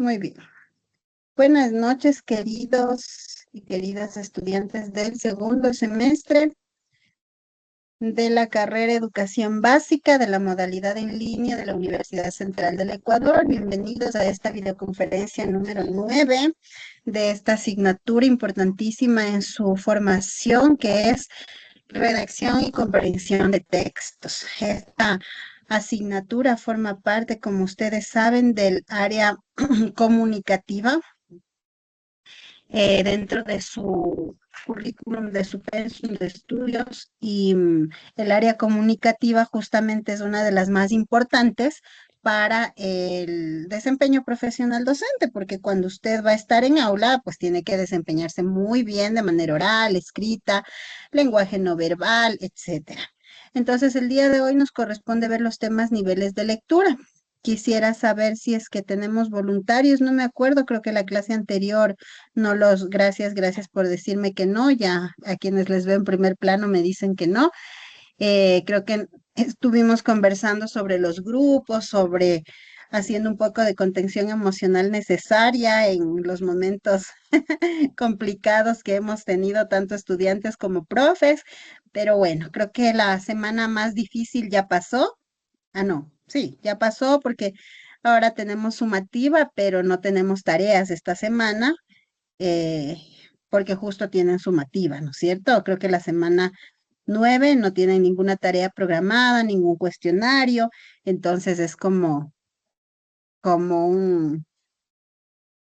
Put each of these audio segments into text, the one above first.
Muy bien. Buenas noches, queridos y queridas estudiantes del segundo semestre de la carrera Educación Básica de la modalidad en línea de la Universidad Central del Ecuador. Bienvenidos a esta videoconferencia número 9 de esta asignatura importantísima en su formación, que es redacción y comprensión de textos. Esta asignatura forma parte, como ustedes saben, del área comunicativa dentro de su currículum, de su pensum de estudios, y el área comunicativa justamente es una de las más importantes para el desempeño profesional docente, porque cuando usted va a estar en aula, pues tiene que desempeñarse muy bien de manera oral, escrita, lenguaje no verbal, etcétera. Entonces, el día de hoy nos corresponde ver los temas niveles de lectura. Quisiera saber si es que tenemos voluntarios, no me acuerdo, creo que la clase anterior no los, gracias por decirme que no, ya a quienes les veo en primer plano me dicen que no. Creo que estuvimos conversando sobre los grupos, sobre haciendo un poco de contención emocional necesaria en los momentos complicados que hemos tenido tanto estudiantes como profes, pero bueno, creo que la semana más difícil ya pasó. Ah, no, sí, ya pasó porque ahora tenemos sumativa, pero no tenemos tareas esta semana, eh, porque justo tienen sumativa, ¿no es cierto? Creo que la semana 9 no tienen ninguna tarea programada, ningún cuestionario, entonces es como un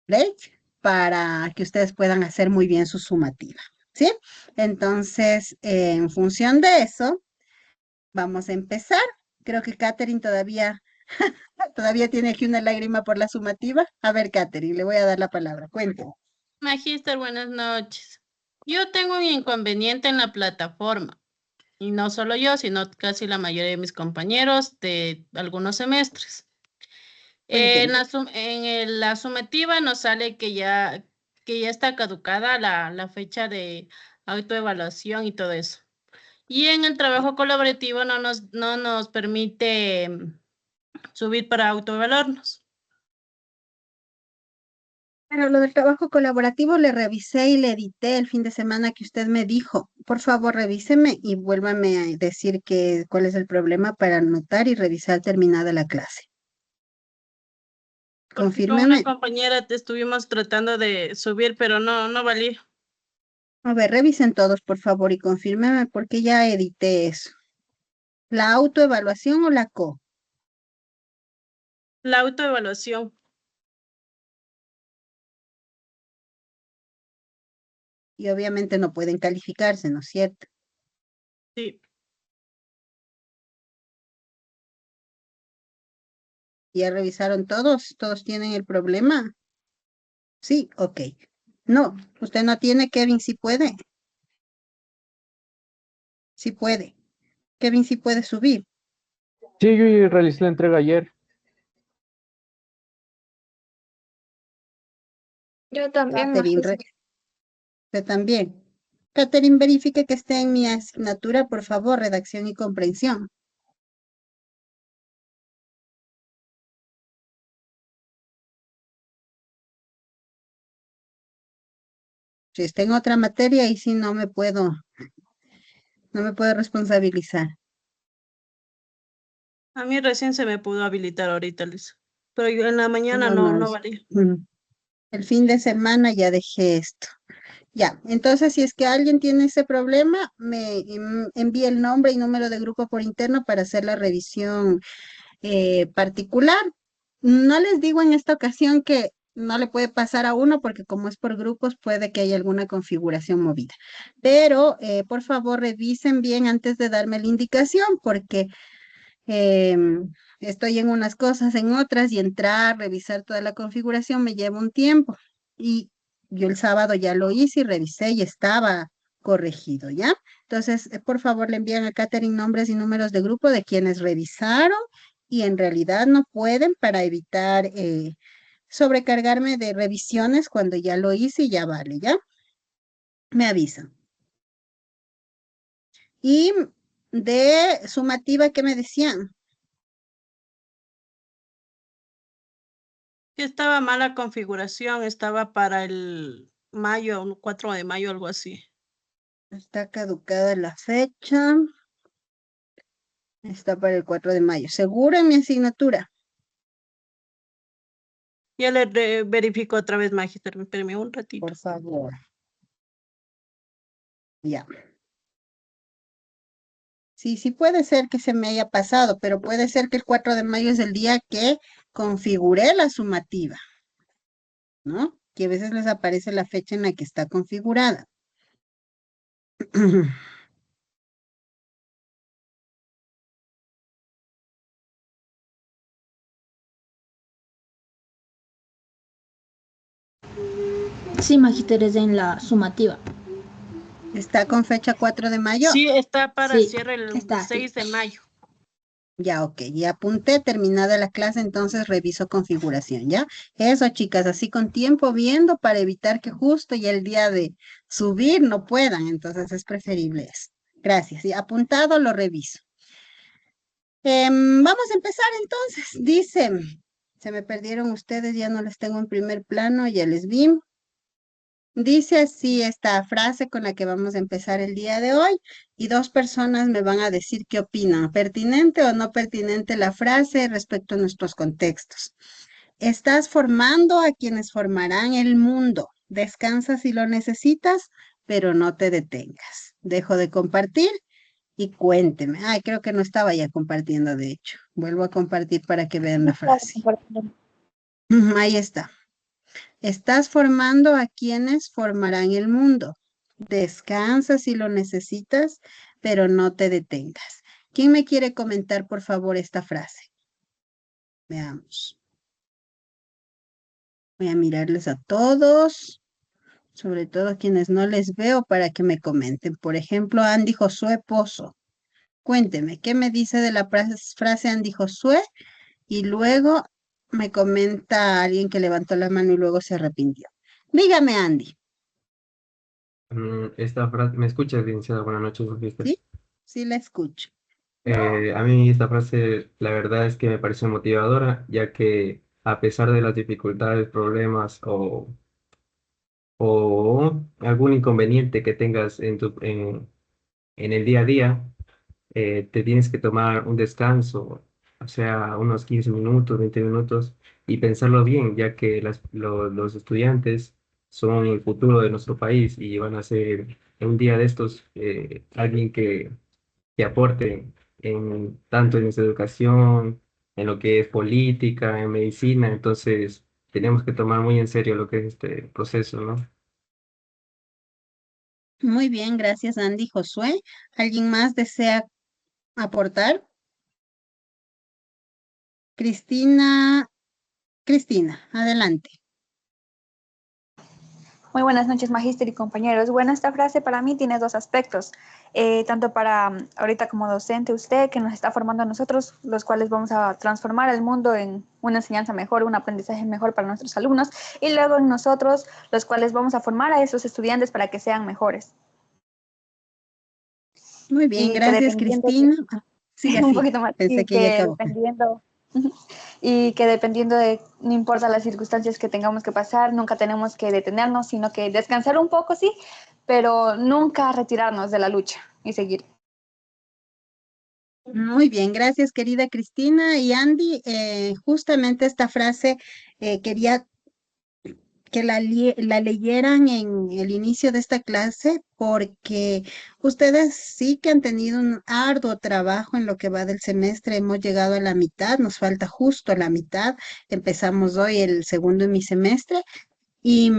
break para que ustedes puedan hacer muy bien su sumativa, ¿sí? Entonces, en función de eso, vamos a empezar. Creo que Katherine todavía tiene aquí una lágrima por la sumativa. A ver, Katherine, le voy a dar la palabra. Cuéntame. Magíster, buenas noches. Yo tengo un inconveniente en la plataforma, y no solo yo, sino casi la mayoría de mis compañeros de algunos semestres. Cuénteme. La sumativa nos sale que ya está caducada la fecha de autoevaluación y todo eso. Y en el trabajo colaborativo no nos permite subir para autoevaluarnos. Pero lo del trabajo colaborativo le revisé y le edité el fin de semana que usted me dijo. Por favor, revíseme y vuélvame a decir cuál es el problema para anotar y revisar terminada la clase. Porque con una Confírmeme. compañera te estuvimos tratando de subir, pero no valía. A ver, revisen todos, por favor, y confírmeme porque ya edité eso. ¿La autoevaluación o la co? La autoevaluación. Y obviamente no pueden calificarse, ¿no es cierto? Sí. ¿Ya revisaron todos? ¿Todos tienen el problema? Sí, ok. No, usted no tiene, Kevin, sí puede. Sí puede. Kevin sí puede subir. Sí, yo ya realicé la entrega ayer. Yo también, Catherine, magíster. usted también. Catherine, verifique que esté en mi asignatura, por favor, redacción y comprensión. Si está en otra materia, y sí no me puedo responsabilizar. A mí recién se me pudo habilitar ahorita, Liz. Pero yo en la mañana No, no, no, no valía. el fin de semana ya dejé esto. Ya, entonces si es que alguien tiene ese problema, me envíe el nombre y número de grupo por interno para hacer la revisión particular. No les digo en esta ocasión que no le puede pasar a uno porque como es por grupos puede que haya alguna configuración movida. Pero por favor revisen bien antes de darme la indicación porque estoy en unas cosas, en otras y entrar, revisar toda la configuración me lleva un tiempo. Y yo el sábado ya lo hice y revisé y estaba corregido, ¿ya? Entonces, por favor, le envían a Katherine nombres y números de grupo de quienes revisaron y en realidad no pueden para evitar sobrecargarme de revisiones cuando ya lo hice y ya vale, ¿ya? Me avisan. Y de sumativa, ¿qué me decían? Que estaba mala configuración, estaba para el mayo, 4 de mayo, algo así. Está caducada la fecha. Está para el 4 de mayo. ¿Seguro en mi asignatura? Ya le verifico otra vez, Magister, espérame un ratito. Por favor. Ya. Sí, sí puede ser que se me haya pasado, pero puede ser que el 4 de mayo es el día que configuré la sumativa, ¿no? Que a veces les aparece la fecha en la que está configurada. Sí, Magister, es en la sumativa. ¿Está con fecha 4 de mayo? Sí, está para Sí, cierre el está aquí. 6 de mayo. Ya, ok, ya apunté, terminada la clase, entonces reviso configuración, ¿ya? Eso, chicas, así con tiempo viendo para evitar que justo ya el día de subir no puedan, entonces es preferible eso. Gracias, y apuntado lo reviso. Vamos a empezar entonces, dice, se me perdieron ustedes, ya no les tengo en primer plano, ya les vi. Dice así esta frase con la que vamos a empezar el día de hoy y dos personas me van a decir qué opinan, pertinente o no pertinente la frase respecto a nuestros contextos. Estás formando a quienes formarán el mundo. Descansa si lo necesitas, pero no te detengas. Dejo de compartir y cuénteme. Ay, creo que no estaba ya compartiendo, de hecho. Vuelvo a compartir para que vean la frase. Ahí está. Estás formando a quienes formarán el mundo. Descansa si lo necesitas, pero no te detengas. ¿Quién me quiere comentar, por favor, esta frase? Veamos. Voy a mirarles a todos, sobre todo a quienes no les veo, para que me comenten. Por ejemplo, Andy Josué Pozo. Cuénteme, ¿qué me dice de la frase Andy Josué? Y luego me comenta alguien que levantó la mano y luego se arrepintió. Dígame, Andy. Esta frase, ¿me escuchas, licenciada? Buenas noches, Magister. ¿Sí? Sí, la escucho. A mí esta frase, la verdad es que me pareció motivadora, ya que a pesar de las dificultades, problemas o algún inconveniente que tengas en el día a día, te tienes que tomar un descanso, o sea, unos 15 minutos, 20 minutos, y pensarlo bien, ya que los estudiantes son el futuro de nuestro país y van a ser en un día de estos alguien que aporte tanto en nuestra educación, en lo que es política, en medicina, entonces tenemos que tomar muy en serio lo que es este proceso, ¿no? Muy bien, gracias, Andy. Josué, ¿alguien más desea aportar? Cristina, adelante. Muy buenas noches, magíster y compañeros. Bueno, esta frase para mí tiene dos aspectos, tanto para ahorita como docente usted, que nos está formando a nosotros, los cuales vamos a transformar el mundo en una enseñanza mejor, un aprendizaje mejor para nuestros alumnos, y luego en nosotros, los cuales vamos a formar a esos estudiantes para que sean mejores. Muy bien, Y gracias, Cristina. Sí, un así, poquito más, pensé y que ya que acabó. dependiendo de, no importa las circunstancias que tengamos que pasar, nunca tenemos que detenernos, sino que descansar un poco, sí, pero nunca retirarnos de la lucha y seguir. Muy bien, gracias, querida Cristina. Y Andy, justamente esta frase quería que la leyeran en el inicio de esta clase porque ustedes sí que han tenido un arduo trabajo en lo que va del semestre. Hemos llegado a la mitad, nos falta justo la mitad. Empezamos hoy el segundo semestre y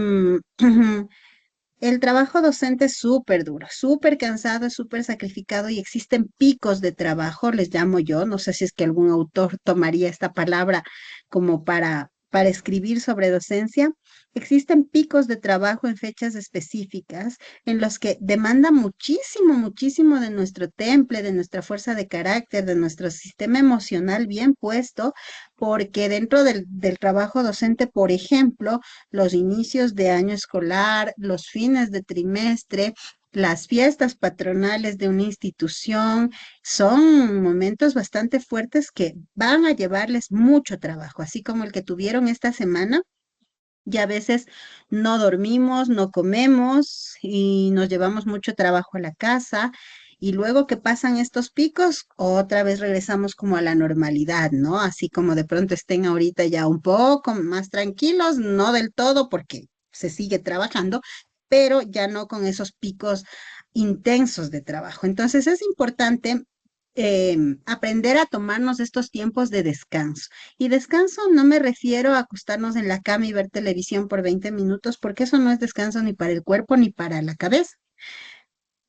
el trabajo docente es súper duro, súper cansado, es súper sacrificado y existen picos de trabajo, les llamo yo. No sé si es que algún autor tomaría esta palabra como para escribir sobre docencia. Existen picos de trabajo en fechas específicas en los que demanda muchísimo, muchísimo de nuestro temple, de nuestra fuerza de carácter, de nuestro sistema emocional bien puesto, porque dentro del trabajo docente, por ejemplo, los inicios de año escolar, los fines de trimestre, las fiestas patronales de una institución son momentos bastante fuertes que van a llevarles mucho trabajo, así como el que tuvieron esta semana. Y a veces no dormimos, no comemos y nos llevamos mucho trabajo a la casa. Y luego que pasan estos picos, otra vez regresamos como a la normalidad, ¿no? Así como de pronto estén ahorita ya un poco más tranquilos, no del todo porque se sigue trabajando, pero ya no con esos picos intensos de trabajo. Entonces es importante aprender a tomarnos estos tiempos de descanso. Y descanso no me refiero a acostarnos en la cama y ver televisión por 20 minutos, porque eso no es descanso ni para el cuerpo ni para la cabeza.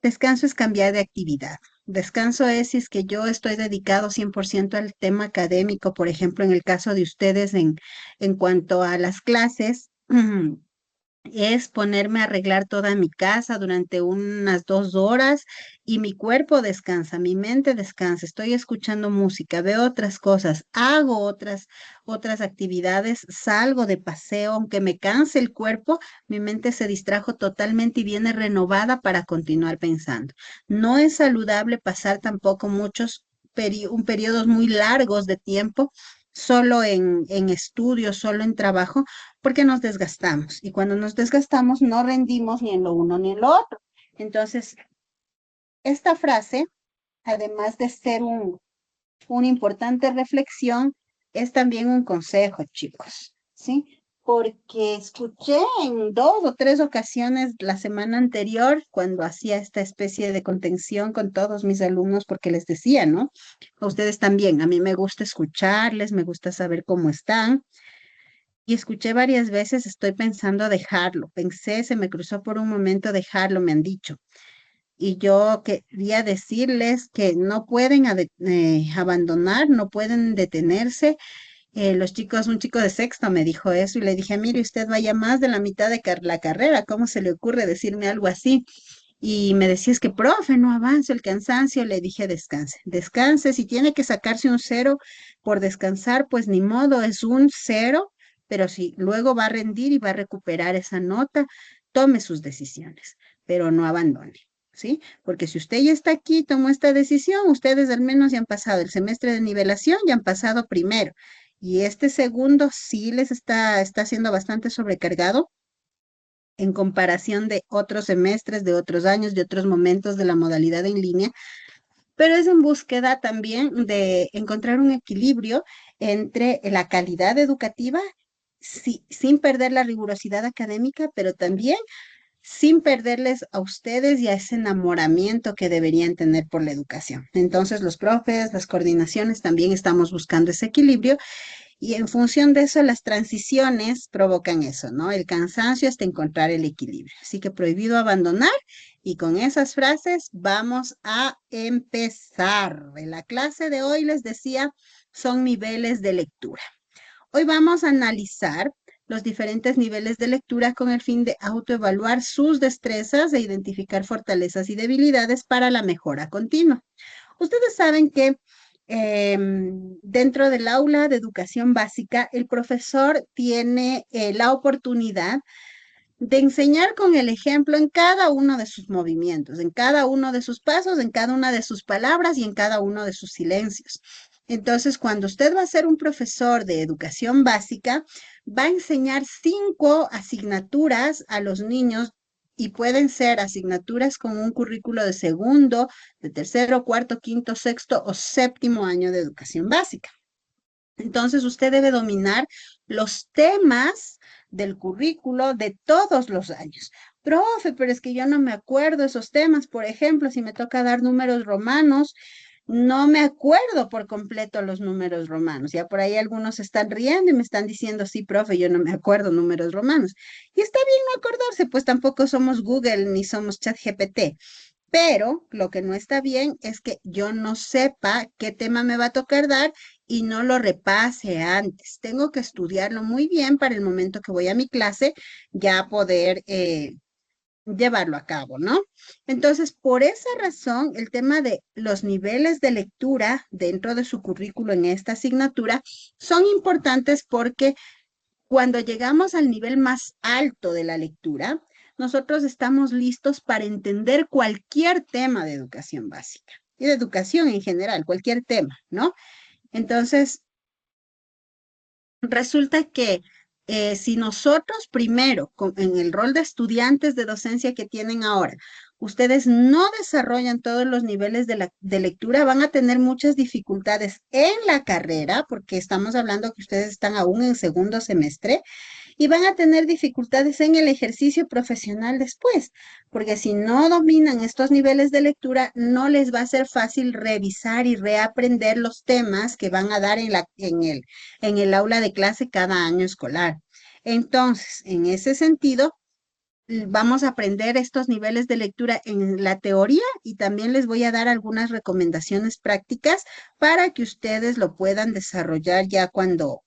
Descanso es cambiar de actividad. Descanso es si es que yo estoy dedicado 100% al tema académico, por ejemplo, en el caso de ustedes en cuanto a las clases. Es ponerme a arreglar toda mi casa durante unas 2 horas y mi cuerpo descansa, mi mente descansa, estoy escuchando música, veo otras cosas, hago otras actividades, salgo de paseo, aunque me canse el cuerpo, mi mente se distrajo totalmente y viene renovada para continuar pensando. No es saludable pasar tampoco periodos muy largos de tiempo solo en estudios, solo en trabajo, porque nos desgastamos y cuando nos desgastamos no rendimos ni en lo uno ni en lo otro. Entonces, esta frase, además de ser una importante reflexión, es también un consejo, chicos, ¿sí? Porque escuché en 2 o 3 ocasiones la semana anterior, cuando hacía esta especie de contención con todos mis alumnos, porque les decía, ¿no? A ustedes también, a mí me gusta escucharles, me gusta saber cómo están. Y escuché varias veces, estoy pensando dejarlo. Pensé, se me cruzó por un momento dejarlo, me han dicho. Y yo quería decirles que no pueden abandonar, no pueden detenerse. Los chicos, un chico de sexto me dijo eso y le dije, mire, usted vaya más de la mitad de la carrera, ¿cómo se le ocurre decirme algo así? Y me decía, es que, profe, no avanzo, el cansancio. Le dije, descanse, descanse. Si tiene que sacarse un 0 por descansar, pues ni modo, es un 0, pero si luego va a rendir y va a recuperar esa nota, tome sus decisiones, pero no abandone, ¿sí? Porque si usted ya está aquí, tomó esta decisión, ustedes al menos ya han pasado el semestre de nivelación, ya han pasado primero. Y este segundo sí les está siendo bastante sobrecargado en comparación de otros semestres, de otros años, de otros momentos de la modalidad en línea, pero es en búsqueda también de encontrar un equilibrio entre la calidad educativa, sin perder la rigurosidad académica, pero también sin perderles a ustedes y a ese enamoramiento que deberían tener por la educación. Entonces, los profes, las coordinaciones, también estamos buscando ese equilibrio y en función de eso, las transiciones provocan eso, ¿no? El cansancio hasta encontrar el equilibrio. Así que prohibido abandonar. Y con esas frases vamos a empezar. En la clase de hoy les decía, son niveles de lectura. Hoy vamos a analizar los diferentes niveles de lectura con el fin de autoevaluar sus destrezas e identificar fortalezas y debilidades para la mejora continua. Ustedes saben que dentro del aula de educación básica, el profesor tiene la oportunidad de enseñar con el ejemplo en cada uno de sus movimientos, en cada uno de sus pasos, en cada una de sus palabras y en cada uno de sus silencios. Entonces, cuando usted va a ser un profesor de educación básica, va a enseñar 5 asignaturas a los niños y pueden ser asignaturas con un currículo de segundo, de tercero, cuarto, quinto, sexto o séptimo año de educación básica. Entonces, usted debe dominar los temas del currículo de todos los años. Profe, pero es que yo no me acuerdo esos temas. Por ejemplo, si me toca dar números romanos, no me acuerdo por completo los números romanos. Ya por ahí algunos están riendo y me están diciendo, sí, profe, yo no me acuerdo números romanos. Y está bien no acordarse, pues tampoco somos Google ni somos ChatGPT. Pero lo que no está bien es que yo no sepa qué tema me va a tocar dar y no lo repase antes. Tengo que estudiarlo muy bien para el momento que voy a mi clase ya poder llevarlo a cabo, ¿no? Entonces, por esa razón, el tema de los niveles de lectura dentro de su currículo en esta asignatura son importantes porque cuando llegamos al nivel más alto de la lectura, nosotros estamos listos para entender cualquier tema de educación básica y de educación en general, cualquier tema, ¿no? Entonces, resulta que si nosotros primero, en el rol de estudiantes de docencia que tienen ahora, ustedes no desarrollan todos los niveles de lectura, van a tener muchas dificultades en la carrera, porque estamos hablando que ustedes están aún en segundo semestre, y van a tener dificultades en el ejercicio profesional después, porque si no dominan estos niveles de lectura, no les va a ser fácil revisar y reaprender los temas que van a dar en el aula de clase cada año escolar. Entonces, en ese sentido, vamos a aprender estos niveles de lectura en la teoría y también les voy a dar algunas recomendaciones prácticas para que ustedes lo puedan desarrollar ya cuando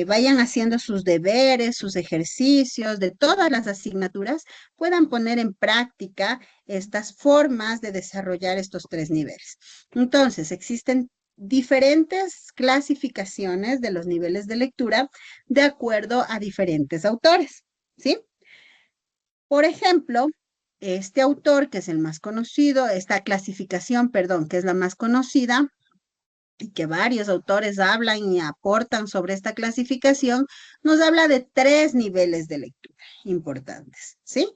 vayan haciendo sus deberes, sus ejercicios de todas las asignaturas, puedan poner en práctica estas formas de desarrollar estos 3 niveles. Entonces, existen diferentes clasificaciones de los niveles de lectura de acuerdo a diferentes autores, ¿sí? Por ejemplo, este autor, que es el más conocido, esta clasificación, perdón, que es la más conocida, y que varios autores hablan y aportan sobre esta clasificación, nos habla de 3 niveles de lectura importantes, ¿sí?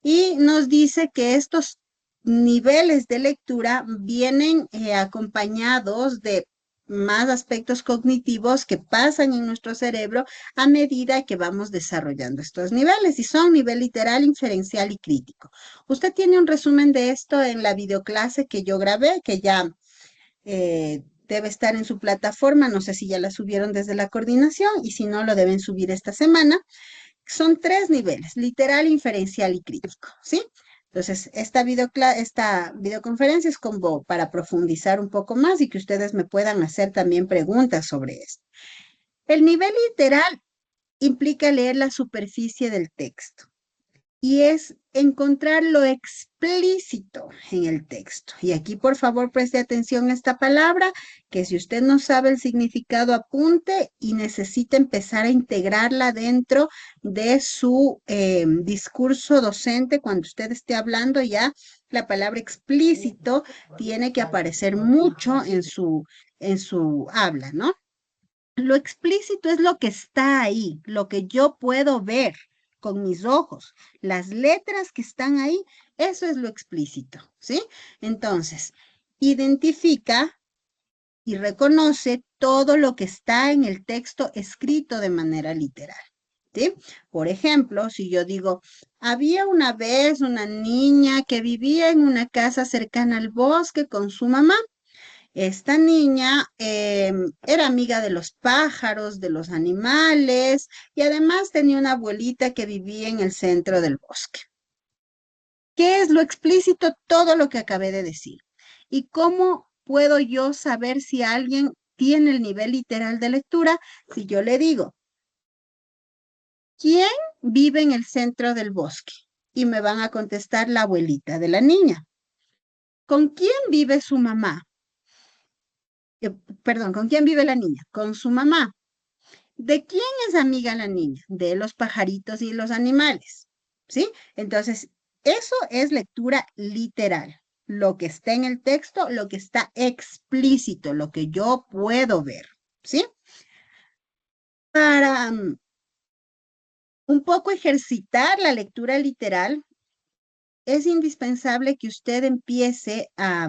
Y nos dice que estos niveles de lectura vienen acompañados de más aspectos cognitivos que pasan en nuestro cerebro a medida que vamos desarrollando estos niveles, y son nivel literal, inferencial y crítico. Usted tiene un resumen de esto en la videoclase que yo grabé, que ya debe estar en su plataforma, no sé si ya la subieron desde la coordinación y si no lo deben subir esta semana. Son 3 niveles, literal, inferencial y crítico, ¿sí? Entonces, esta videoconferencia es como para profundizar un poco más y que ustedes me puedan hacer también preguntas sobre esto. El nivel literal implica leer la superficie del texto y es encontrar lo explícito en el texto. Y aquí, por favor, preste atención a esta palabra, que si usted no sabe el significado, apunte y necesita empezar a integrarla dentro de su discurso docente. Cuando usted esté hablando, ya la palabra explícito tiene que aparecer mucho en su habla, ¿no? Lo explícito es lo que está ahí, lo que yo puedo ver con mis ojos, las letras que están ahí, eso es lo explícito, ¿sí? Entonces, identifica y reconoce todo lo que está en el texto escrito de manera literal, ¿sí? Por ejemplo, si yo digo, había una vez una niña que vivía en una casa cercana al bosque con su mamá. Esta niña era amiga de los pájaros, de los animales, y además tenía una abuelita que vivía en el centro del bosque. ¿Qué es lo explícito? Todo lo que acabé de decir. ¿Y cómo puedo yo saber si alguien tiene el nivel literal de lectura? Si yo le digo, ¿quién vive en el centro del bosque? Y me van a contestar la abuelita de la niña. ¿Con quién vive su mamá? Perdón, ¿con quién vive la niña? Con su mamá. ¿De quién es amiga la niña? De los pajaritos y los animales, ¿sí? Entonces, eso es lectura literal. Lo que está en el texto, lo que está explícito, lo que yo puedo ver, ¿sí? Para un poco ejercitar la lectura literal, es indispensable que usted empiece a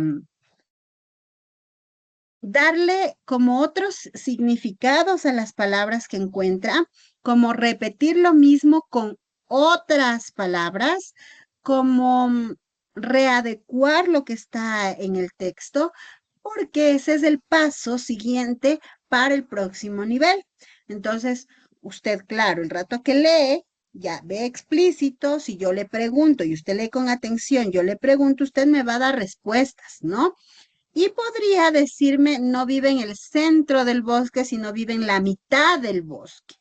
darle como otros significados a las palabras que encuentra, como repetir lo mismo con otras palabras, como readecuar lo que está en el texto, porque ese es el paso siguiente para el próximo nivel. Entonces, usted, claro, el rato que lee, ya ve explícito, si yo le pregunto y usted lee con atención, yo le pregunto, usted me va a dar respuestas, ¿no? Y podría decirme, no vive en el centro del bosque, sino vive en la mitad del bosque,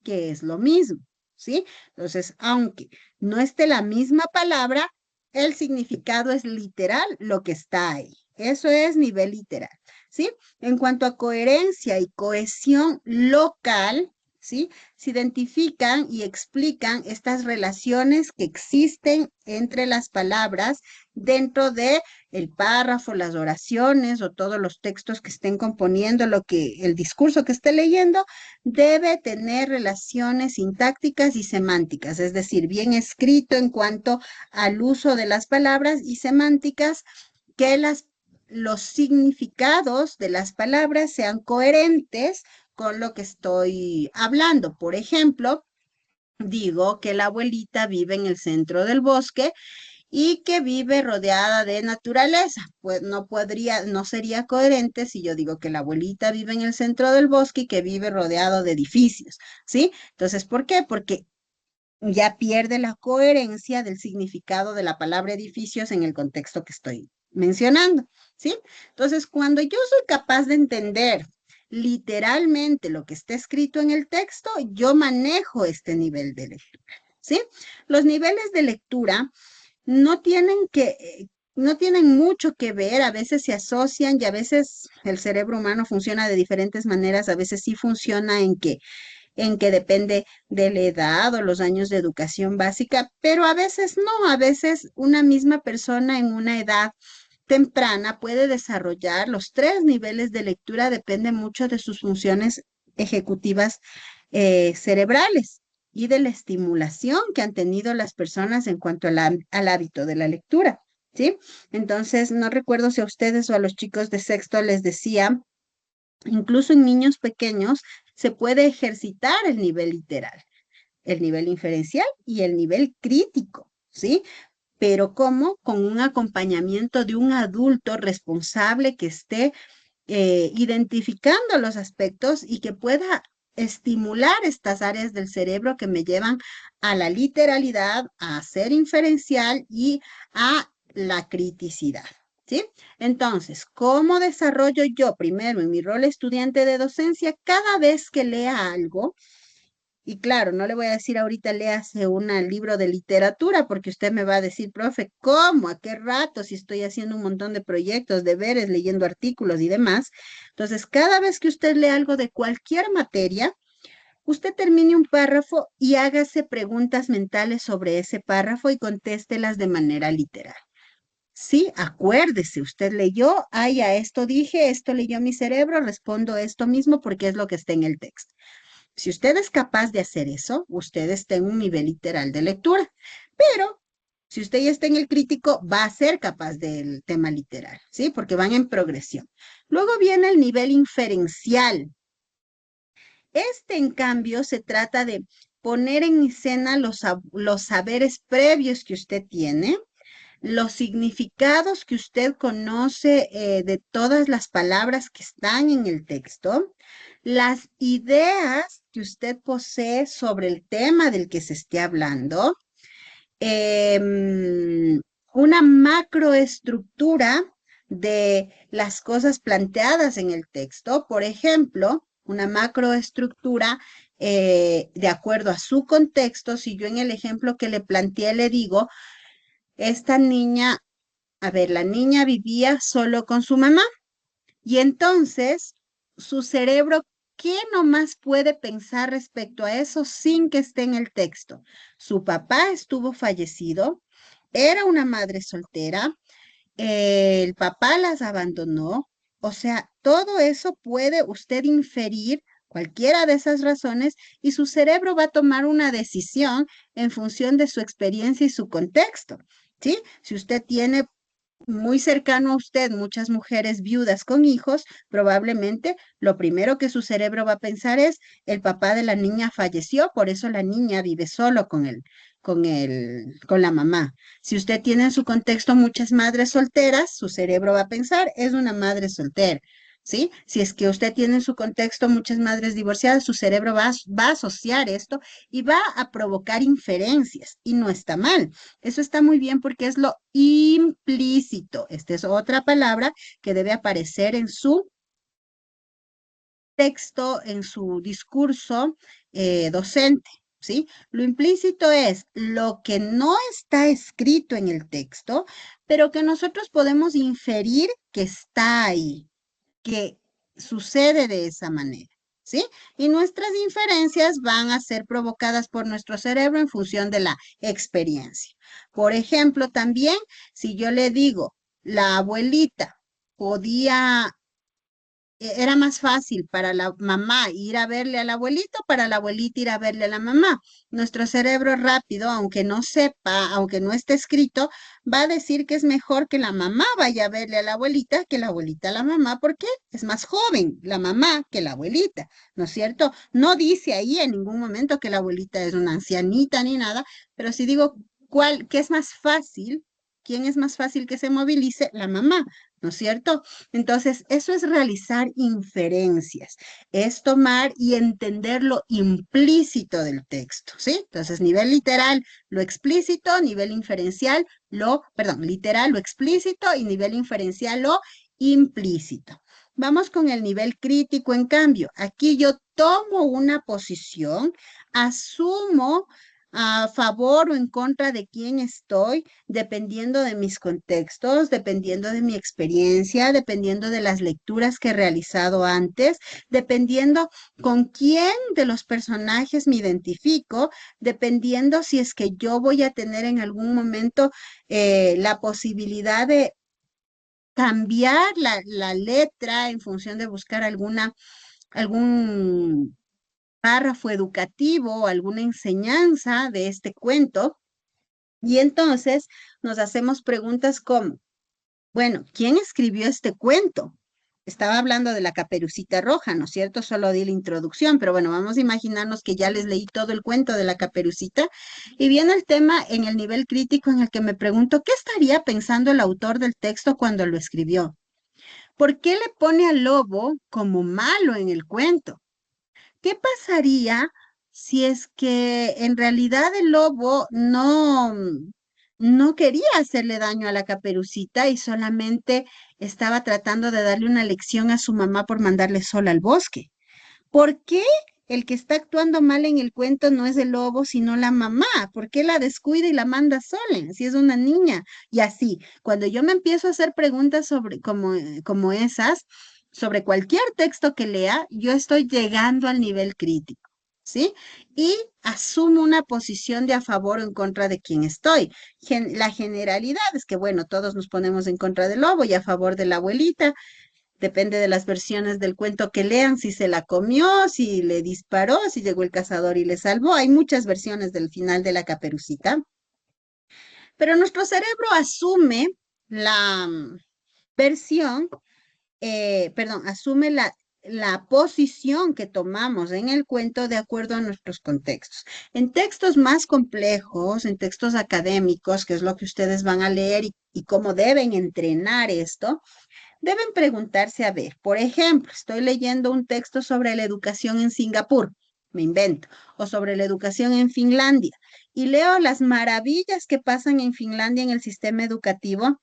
que es lo mismo, ¿sí? Entonces, aunque no esté la misma palabra, el significado es literal lo que está ahí. Eso es nivel literal, ¿sí? En cuanto a coherencia y cohesión local, ¿sí? Se identifican y explican estas relaciones que existen entre las palabras dentro de el párrafo, las oraciones o todos los textos que estén componiendo, el discurso que esté leyendo, debe tener relaciones sintácticas y semánticas, es decir, bien escrito en cuanto al uso de las palabras y semánticas, que los significados de las palabras sean coherentes con lo que estoy hablando. Por ejemplo, digo que la abuelita vive en el centro del bosque y que vive rodeada de naturaleza. Pues no sería coherente si yo digo que la abuelita vive en el centro del bosque y que vive rodeado de edificios, ¿sí? Entonces, ¿por qué? Porque ya pierde la coherencia del significado de la palabra edificios en el contexto que estoy mencionando, ¿sí? Entonces, cuando yo soy capaz de entender literalmente lo que está escrito en el texto, yo manejo este nivel de lectura, ¿sí? Los niveles de lectura no tienen mucho que ver, a veces se asocian y a veces el cerebro humano funciona de diferentes maneras, a veces sí funciona en que depende de la edad o los años de educación básica, pero a veces no, a veces una misma persona en una edad temprana puede desarrollar los 3 niveles de lectura, depende mucho de sus funciones ejecutivas cerebrales y de la estimulación que han tenido las personas en cuanto al hábito de la lectura, ¿sí? Entonces, no recuerdo si a ustedes o a los chicos de sexto les decía, incluso en niños pequeños se puede ejercitar el nivel literal, el nivel inferencial y el nivel crítico, ¿sí? Pero ¿cómo? Con un acompañamiento de un adulto responsable que esté identificando los aspectos y que pueda estimular estas áreas del cerebro que me llevan a la literalidad, a ser inferencial y a la criticidad, ¿sí? Entonces, ¿cómo desarrollo yo primero en mi rol estudiante de docencia cada vez que lea algo? Y claro, no le voy a decir ahorita léase un libro de literatura, porque usted me va a decir, profe, ¿cómo? ¿A qué rato? Si estoy haciendo un montón de proyectos, deberes, leyendo artículos y demás. Entonces, cada vez que usted lee algo de cualquier materia, usted termine un párrafo y hágase preguntas mentales sobre ese párrafo y contéstelas de manera literal. Sí, acuérdese, usted leyó, ay, a esto dije, esto leyó mi cerebro, respondo esto mismo porque es lo que está en el texto. Si usted es capaz de hacer eso, usted está en un nivel literal de lectura, pero si usted ya está en el crítico, va a ser capaz del tema literal, ¿sí? Porque van en progresión. Luego viene el nivel inferencial. En cambio, se trata de poner en escena los saberes previos que usted tiene, los significados que usted conoce de todas las palabras que están en el texto, las ideas que usted posee sobre el tema del que se esté hablando, una macroestructura de las cosas planteadas en el texto, por ejemplo, una macroestructura de acuerdo a su contexto. Si yo en el ejemplo que le planteé le digo, esta niña, a ver, la niña vivía solo con su mamá y entonces su cerebro, ¿qué nomás puede pensar respecto a eso sin que esté en el texto? Su papá estuvo fallecido, era una madre soltera, el papá las abandonó, o sea, todo eso puede usted inferir cualquiera de esas razones y su cerebro va a tomar una decisión en función de su experiencia y su contexto, ¿sí? Si usted tiene muy cercano a usted muchas mujeres viudas con hijos, probablemente lo primero que su cerebro va a pensar es, el papá de la niña falleció, por eso la niña vive solo con la mamá. Si usted tiene en su contexto muchas madres solteras, su cerebro va a pensar, es una madre soltera. ¿Sí? Si es que usted tiene en su contexto muchas madres divorciadas, su cerebro va a asociar esto y va a provocar inferencias y no está mal. Eso está muy bien porque es lo implícito. Esta es otra palabra que debe aparecer en su texto, en su discurso docente, ¿sí? Lo implícito es lo que no está escrito en el texto, pero que nosotros podemos inferir que está ahí, que sucede de esa manera, ¿sí? Y nuestras inferencias van a ser provocadas por nuestro cerebro en función de la experiencia. Por ejemplo, también, si yo le digo, la abuelita era más fácil para la mamá ir a verle al abuelito, para la abuelita ir a verle a la mamá. Nuestro cerebro rápido, aunque no sepa, aunque no esté escrito, va a decir que es mejor que la mamá vaya a verle a la abuelita que la abuelita a la mamá, porque es más joven la mamá que la abuelita, ¿no es cierto? No dice ahí en ningún momento que la abuelita es una ancianita ni nada, pero si digo qué es más fácil, ¿quién es más fácil que se movilice? La mamá, ¿no es cierto? Entonces, eso es realizar inferencias, es tomar y entender lo implícito del texto, ¿sí? Entonces, nivel literal, lo explícito, nivel inferencial, literal, lo explícito y nivel inferencial, lo implícito. Vamos con el nivel crítico, en cambio. Aquí yo tomo una posición, asumo a favor o en contra de quién estoy, dependiendo de mis contextos, dependiendo de mi experiencia, dependiendo de las lecturas que he realizado antes, dependiendo con quién de los personajes me identifico, dependiendo si es que yo voy a tener en algún momento la posibilidad de cambiar la letra en función de buscar algún párrafo educativo, alguna enseñanza de este cuento. Y entonces nos hacemos preguntas como, bueno, ¿quién escribió este cuento? Estaba hablando de la Caperucita Roja, ¿no es cierto? Solo di la introducción, pero bueno, vamos a imaginarnos que ya les leí todo el cuento de la Caperucita y viene el tema en el nivel crítico en el que me pregunto, ¿qué estaría pensando el autor del texto cuando lo escribió? ¿Por qué le pone al lobo como malo en el cuento? ¿Qué pasaría si es que en realidad el lobo no quería hacerle daño a la Caperucita y solamente estaba tratando de darle una lección a su mamá por mandarle sola al bosque? ¿Por qué el que está actuando mal en el cuento no es el lobo, sino la mamá? ¿Por qué la descuida y la manda sola si es una niña? Y así, cuando yo me empiezo a hacer preguntas como esas, sobre cualquier texto que lea, yo estoy llegando al nivel crítico, ¿sí? Y asumo una posición de a favor o en contra de quien estoy. La generalidad es que, bueno, todos nos ponemos en contra del lobo y a favor de la abuelita. Depende de las versiones del cuento que lean, si se la comió, si le disparó, si llegó el cazador y le salvó. Hay muchas versiones del final de la Caperucita. Pero nuestro cerebro asume la versión, asume la posición que tomamos en el cuento de acuerdo a nuestros contextos. En textos más complejos, en textos académicos, que es lo que ustedes van a leer y cómo deben entrenar esto, deben preguntarse, a ver, por ejemplo, estoy leyendo un texto sobre la educación en Singapur, me invento, o sobre la educación en Finlandia, y leo las maravillas que pasan en Finlandia en el sistema educativo,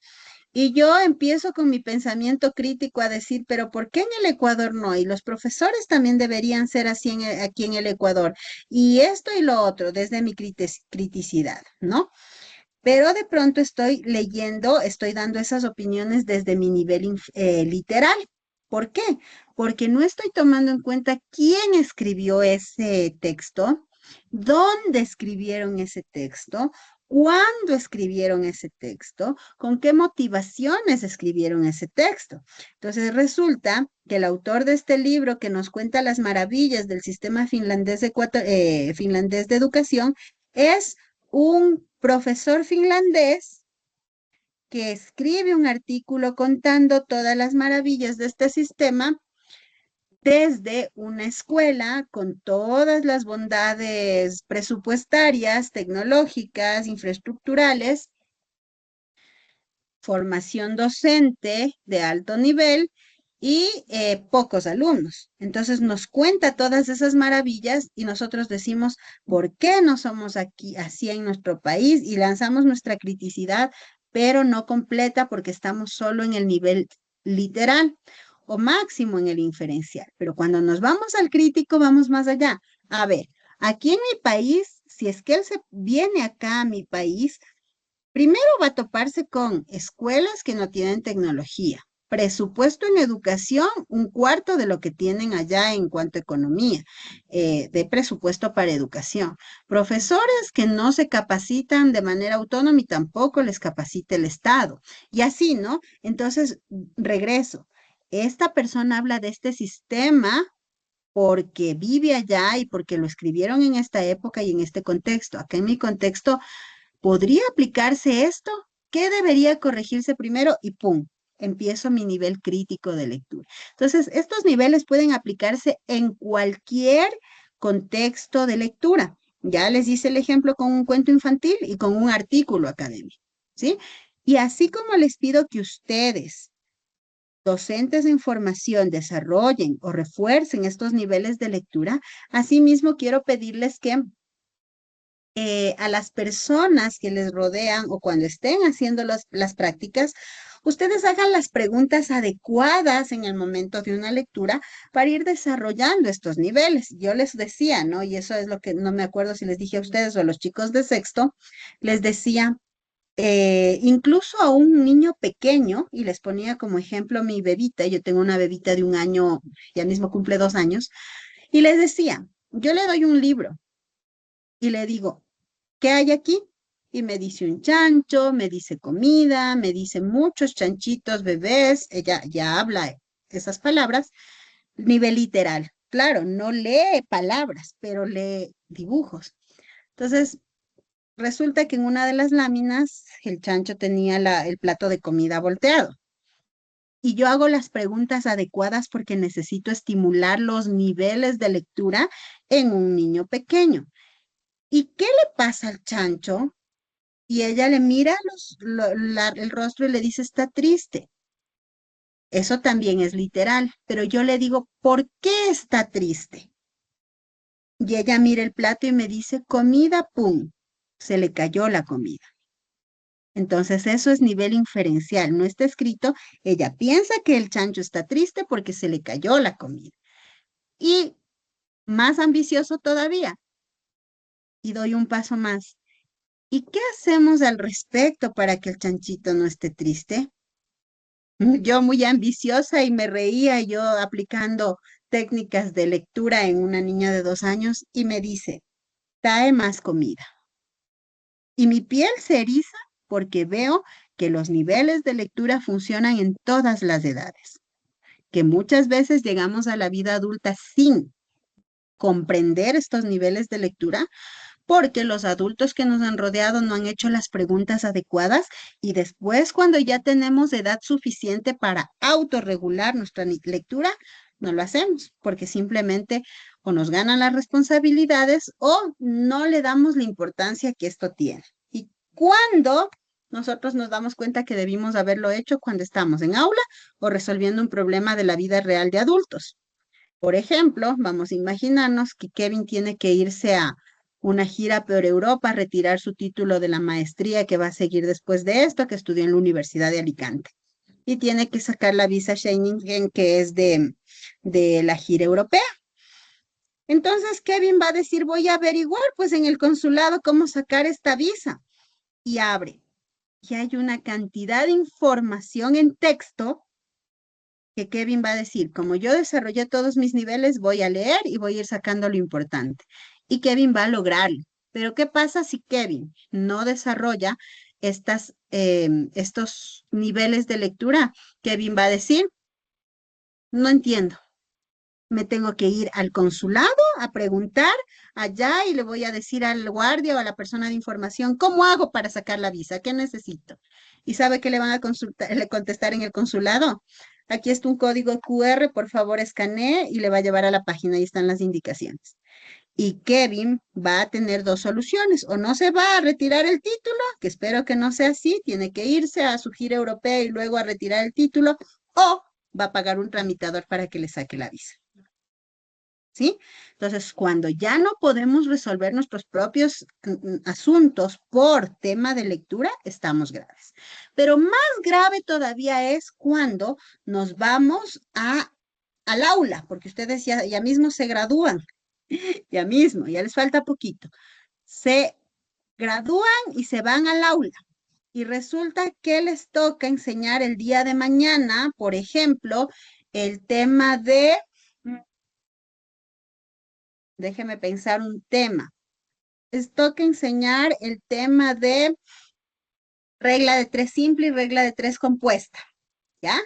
y yo empiezo con mi pensamiento crítico a decir, pero ¿por qué en el Ecuador no? Y los profesores también deberían ser así aquí en el Ecuador. Y esto y lo otro, desde mi criticidad, ¿no? Pero de pronto estoy leyendo, estoy dando esas opiniones desde mi nivel literal. ¿Por qué? Porque no estoy tomando en cuenta quién escribió ese texto, dónde escribieron ese texto, cuándo escribieron ese texto, con qué motivaciones escribieron ese texto. Entonces resulta que el autor de este libro que nos cuenta las maravillas del sistema finlandés de educación es un profesor finlandés que escribe un artículo contando todas las maravillas de este sistema desde una escuela con todas las bondades presupuestarias, tecnológicas, infraestructurales, formación docente de alto nivel y pocos alumnos. Entonces nos cuenta todas esas maravillas y nosotros decimos, ¿por qué no somos aquí así en nuestro país? Y lanzamos nuestra criticidad, pero no completa porque estamos solo en el nivel literal o máximo en el inferencial. Pero cuando nos vamos al crítico, vamos más allá. A ver, aquí en mi país, si es que él se viene acá a mi país, primero va a toparse con escuelas que no tienen tecnología. Presupuesto en educación, un cuarto de lo que tienen allá en cuanto a economía, de presupuesto para educación. Profesores que no se capacitan de manera autónoma y tampoco les capacita el Estado. Y así, ¿no? Entonces, regreso. Esta persona habla de este sistema porque vive allá y porque lo escribieron en esta época y en este contexto. Acá en mi contexto, ¿podría aplicarse esto? ¿Qué debería corregirse primero? Y ¡pum! Empiezo mi nivel crítico de lectura. Entonces, estos niveles pueden aplicarse en cualquier contexto de lectura. Ya les hice el ejemplo con un cuento infantil y con un artículo académico, ¿sí? Y así como les pido que ustedes, docentes de información, desarrollen o refuercen estos niveles de lectura, asimismo quiero pedirles que a las personas que les rodean o cuando estén haciendo las prácticas, ustedes hagan las preguntas adecuadas en el momento de una lectura para ir desarrollando estos niveles. Yo les decía, ¿no? Y eso es lo que no me acuerdo si les dije a ustedes o a los chicos de sexto, les decía, incluso a un niño pequeño, y les ponía como ejemplo mi bebita, yo tengo una bebita de 1 año, ya mismo cumple 2 años, y les decía, yo le doy un libro y le digo, ¿qué hay aquí? Y me dice un chancho, me dice comida, me dice muchos chanchitos, bebés, ella ya habla esas palabras, nivel literal. Claro, no lee palabras, pero lee dibujos. Entonces, resulta que en una de las láminas el chancho tenía el plato de comida volteado. Y yo hago las preguntas adecuadas porque necesito estimular los niveles de lectura en un niño pequeño. ¿Y qué le pasa al chancho? Y ella le mira el rostro y le dice, está triste. Eso también es literal, pero yo le digo, ¿por qué está triste? Y ella mira el plato y me dice, comida, pum, se le cayó la comida. Entonces eso es nivel inferencial, no está escrito, ella piensa que el chancho está triste porque se le cayó la comida. Y más ambicioso todavía, y doy un paso más. ¿Y qué hacemos al respecto para que el chanchito no esté triste? Yo muy ambiciosa y me reía yo aplicando técnicas de lectura en una niña de 2 años y me dice, trae más comida. Y mi piel se eriza porque veo que los niveles de lectura funcionan en todas las edades, que muchas veces llegamos a la vida adulta sin comprender estos niveles de lectura porque los adultos que nos han rodeado no han hecho las preguntas adecuadas y después cuando ya tenemos edad suficiente para autorregular nuestra lectura, no lo hacemos porque simplemente o nos ganan las responsabilidades o no le damos la importancia que esto tiene. Y cuando nosotros nos damos cuenta que debimos haberlo hecho cuando estamos en aula o resolviendo un problema de la vida real de adultos. Por ejemplo, vamos a imaginarnos que Kevin tiene que irse a una gira por Europa, retirar su título de la maestría que va a seguir después de esto, que estudió en la Universidad de Alicante. Y tiene que sacar la visa Schengen, que es de la gira europea. Entonces Kevin va a decir, voy a averiguar pues en el consulado cómo sacar esta visa. Y abre. Y hay una cantidad de información en texto que Kevin va a decir, como yo desarrollé todos mis niveles, voy a leer y voy a ir sacando lo importante. Y Kevin va a lograrlo. Pero ¿qué pasa si Kevin no desarrolla estos niveles de lectura? Kevin va a decir, no entiendo. Me tengo que ir al consulado a preguntar allá y le voy a decir al guardia o a la persona de información, ¿cómo hago para sacar la visa? ¿Qué necesito? ¿Y sabe qué le van a contestar en el consulado? Aquí está un código QR, por favor escanee y le va a llevar a la página, ahí están las indicaciones. Y Kevin va a tener dos soluciones, o no se va a retirar el título, que espero que no sea así, tiene que irse a su gira europea y luego a retirar el título, o va a pagar un tramitador para que le saque la visa. ¿Sí? Entonces, cuando ya no podemos resolver nuestros propios asuntos por tema de lectura, estamos graves. Pero más grave todavía es cuando nos vamos al aula, porque ustedes ya mismo se gradúan, ya mismo, ya les falta poquito. Se gradúan y se van al aula. y resulta que les toca enseñar el día de mañana, por ejemplo, el tema de, déjeme pensar un tema, les toca enseñar el tema de regla de tres simple y regla de tres compuesta, ¿ya?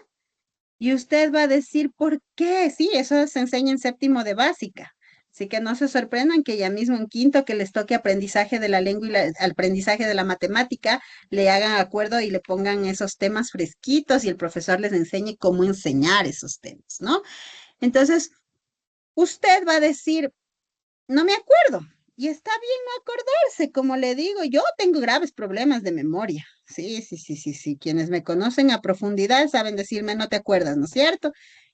Y usted va a decir, ¿por qué? Sí, eso se enseña en séptimo de básica. Así que no se sorprendan que ya mismo en quinto que les toque aprendizaje de la lengua y aprendizaje de la matemática, le hagan acuerdo y le pongan esos temas fresquitos y el profesor les enseñe cómo enseñar esos temas, ¿no? Entonces, usted va a decir, no me acuerdo. Y está bien no acordarse, como le digo, yo tengo graves problemas de memoria. Sí, sí, sí, sí, sí. Quienes me conocen a profundidad saben decirme no te acuerdas, ¿no es cierto?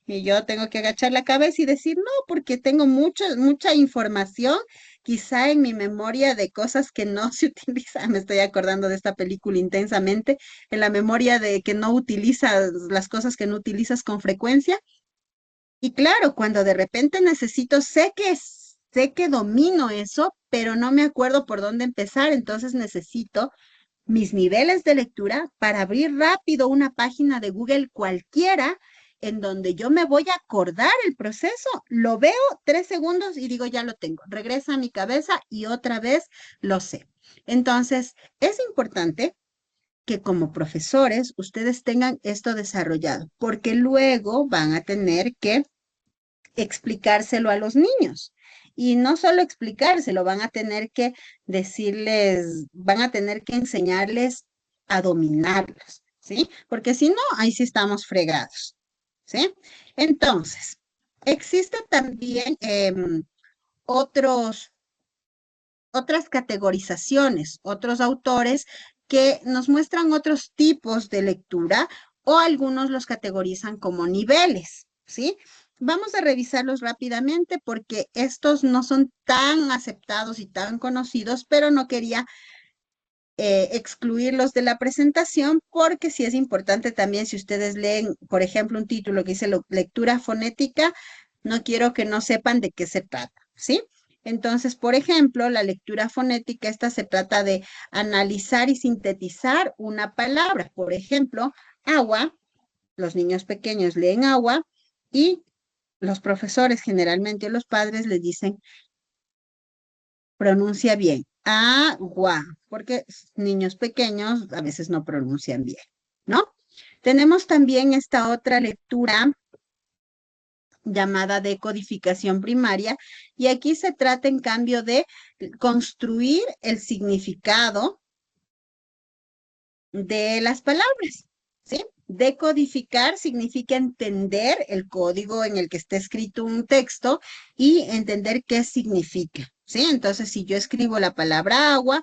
Y yo tengo que agachar la cabeza y decir no, porque tengo mucha información, quizá en mi memoria de cosas que no se utilizan. Me estoy acordando de esta película intensamente, en la memoria de que no utilizas las cosas que no utilizas con frecuencia. Y claro, cuando de repente necesito, sé que domino eso, pero no me acuerdo por dónde empezar, entonces necesito mis niveles de lectura para abrir rápido una página de Google cualquiera en donde yo me voy a acordar el proceso, lo veo 3 segundos y digo, ya lo tengo, regresa a mi cabeza y otra vez lo sé. Entonces, es importante que como profesores ustedes tengan esto desarrollado, porque luego van a tener que explicárselo a los niños. Y no solo explicárselo, van a tener que decirles, van a tener que enseñarles a dominarlos, ¿sí? Porque si no, ahí sí estamos fregados, ¿sí? Entonces, existen también otras categorizaciones, otros autores que nos muestran otros tipos de lectura o algunos los categorizan como niveles, ¿sí? Vamos a revisarlos rápidamente porque estos no son tan aceptados y tan conocidos, pero no quería excluirlos de la presentación porque sí es importante también si ustedes leen, por ejemplo, un título que dice lectura fonética, no quiero que no sepan de qué se trata, ¿sí? Entonces, por ejemplo, la lectura fonética, esta se trata de analizar y sintetizar una palabra. Por ejemplo, agua, los niños pequeños leen agua y los profesores generalmente o los padres les dicen pronuncia bien. Agua, porque niños pequeños a veces no pronuncian bien, ¿no? Tenemos también esta otra lectura llamada decodificación primaria, y aquí se trata en cambio de construir el significado de las palabras, ¿sí? Decodificar significa entender el código en el que está escrito un texto y entender qué significa, ¿sí? Entonces, si yo escribo la palabra agua,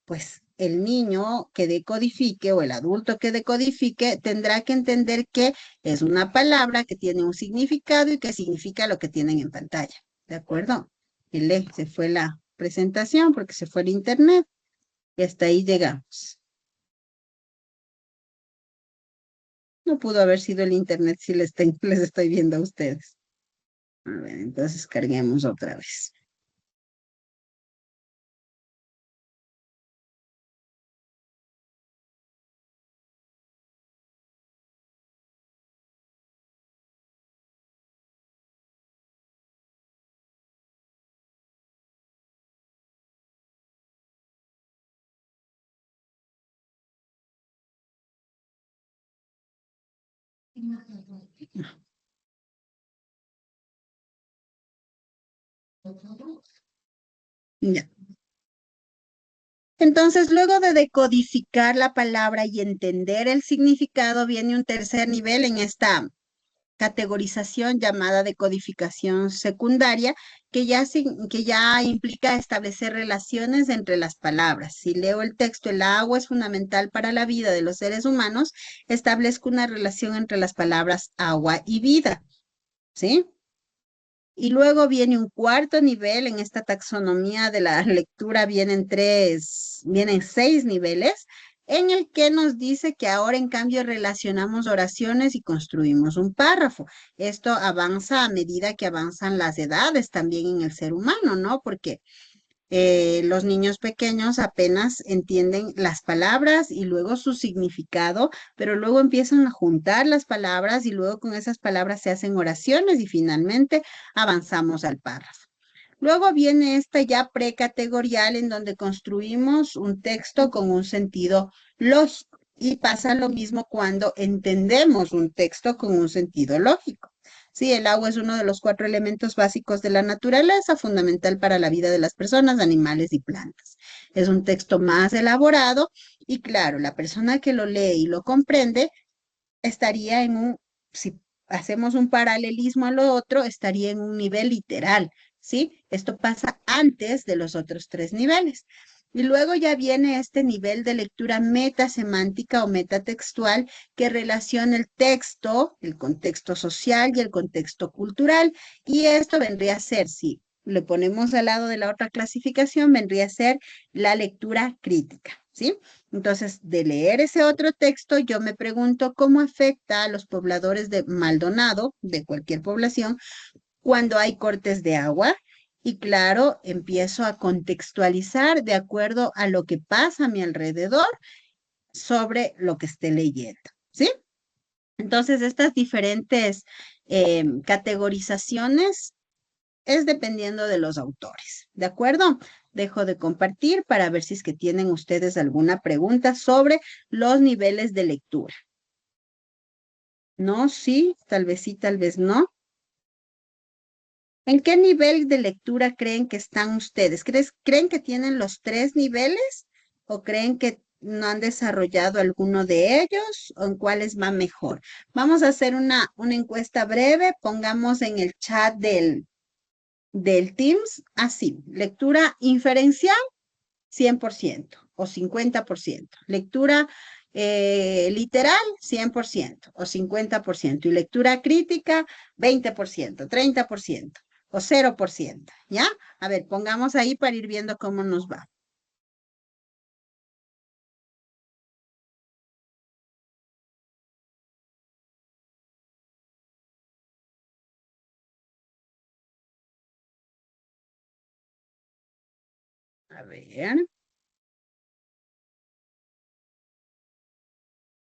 pues el niño que decodifique o el adulto que decodifique tendrá que entender que es una palabra que tiene un significado y que significa lo que tienen en pantalla, ¿de acuerdo? Se fue la presentación porque se fue el internet y hasta ahí llegamos. No pudo haber sido el internet si les estoy viendo a ustedes. A ver, entonces carguemos otra vez. Ya. Entonces, luego de decodificar la palabra y entender el significado, viene un tercer nivel en esta categorización llamada decodificación secundaria, que ya implica establecer relaciones entre las palabras. Si leo el texto, el agua es fundamental para la vida de los seres humanos, establezco una relación entre las palabras agua y vida, ¿sí? Y luego viene un cuarto nivel en esta taxonomía de la lectura, vienen 6 niveles, en el que nos dice que ahora en cambio relacionamos oraciones y construimos un párrafo. Esto avanza a medida que avanzan las edades también en el ser humano, ¿no? Porque Los niños pequeños apenas entienden las palabras y luego su significado, pero luego empiezan a juntar las palabras y luego con esas palabras se hacen oraciones y finalmente avanzamos al párrafo. Luego viene esta ya precategorial en donde construimos un texto con un sentido lógico y pasa lo mismo cuando entendemos un texto con un sentido lógico. Sí, el agua es uno de los 4 elementos básicos de la naturaleza, fundamental para la vida de las personas, animales y plantas. Es un texto más elaborado y claro, la persona que lo lee y lo comprende estaría en un, si hacemos un paralelismo a lo otro, estaría en un nivel literal, ¿sí? Esto pasa antes de los otros 3 niveles. Y luego ya viene este nivel de lectura metasemántica o metatextual que relaciona el texto, el contexto social y el contexto cultural. Y esto vendría a ser, si le ponemos al lado de la otra clasificación, vendría a ser la lectura crítica, ¿sí? Entonces, de leer ese otro texto, yo me pregunto cómo afecta a los pobladores de Maldonado, de cualquier población, cuando hay cortes de agua. Y claro, empiezo a contextualizar de acuerdo a lo que pasa a mi alrededor sobre lo que esté leyendo, ¿sí? Entonces, estas diferentes categorizaciones es dependiendo de los autores, ¿de acuerdo? Dejo de compartir para ver si es que tienen ustedes alguna pregunta sobre los niveles de lectura. No, sí, tal vez no. ¿En qué nivel de lectura creen que están ustedes? ¿Creen que tienen los 3 niveles o creen que no han desarrollado alguno de ellos o en cuáles va mejor? Vamos a hacer una encuesta breve, pongamos en el chat del Teams, así, lectura inferencial, 100% o 50%. Lectura literal, 100% o 50%. Y lectura crítica, 20%, 30% o 0%. ¿Ya? A ver, pongamos ahí para ir viendo cómo nos va. A ver.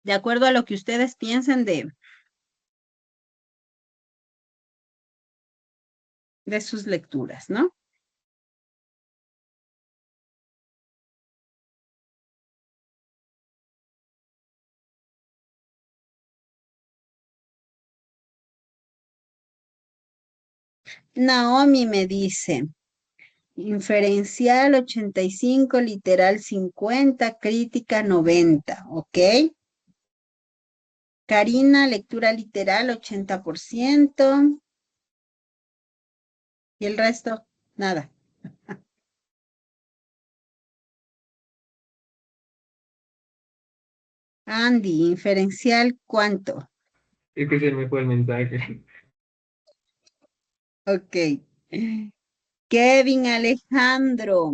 De acuerdo a lo que ustedes piensen de sus lecturas, ¿no? Naomi me dice, inferencial 85, literal 50, crítica 90, ¿ok? Karina, lectura literal 80%. Y el resto, nada. Andy, inferencial, ¿cuánto? Es que se me fue el mensaje. Ok. Kevin Alejandro,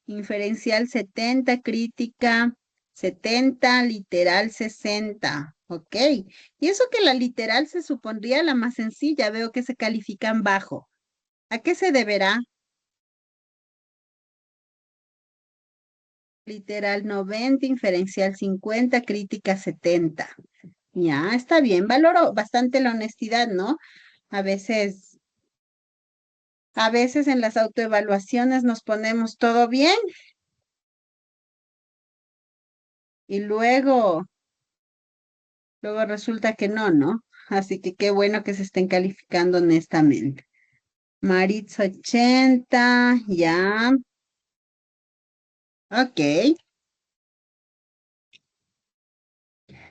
inferencial 70, crítica 70, literal 60. Ok. Y eso que la literal se supondría la más sencilla, veo que se califican bajo. ¿A qué se deberá? Literal 90, inferencial 50, crítica 70. Ya, está bien, valoro bastante la honestidad, ¿no? A veces, a veces en las autoevaluaciones nos ponemos todo bien y luego resulta que no, ¿no? Así que qué bueno que se estén calificando honestamente. Maritz 80, ya. Ok.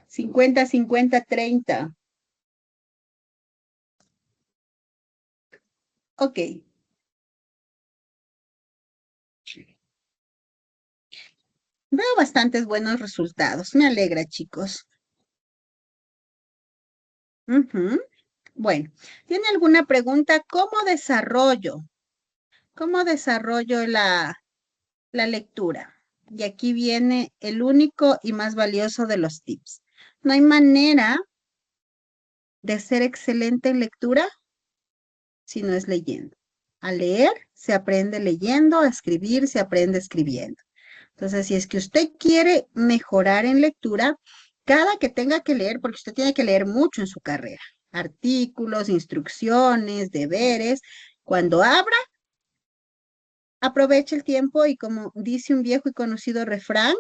50, 50, 30. Ok. Veo bastantes buenos resultados. Me alegra, chicos. Ujú. Bueno, ¿tiene alguna pregunta? ¿Cómo desarrollo la lectura? Y aquí viene el único y más valioso de los tips. No hay manera de ser excelente en lectura si no es leyendo. A leer se aprende leyendo, a escribir se aprende escribiendo. Entonces, si es que usted quiere mejorar en lectura, cada que tenga que leer, porque usted tiene que leer mucho en su carrera, artículos, instrucciones, deberes, cuando abra, aproveche el tiempo y como dice un viejo y conocido refrán,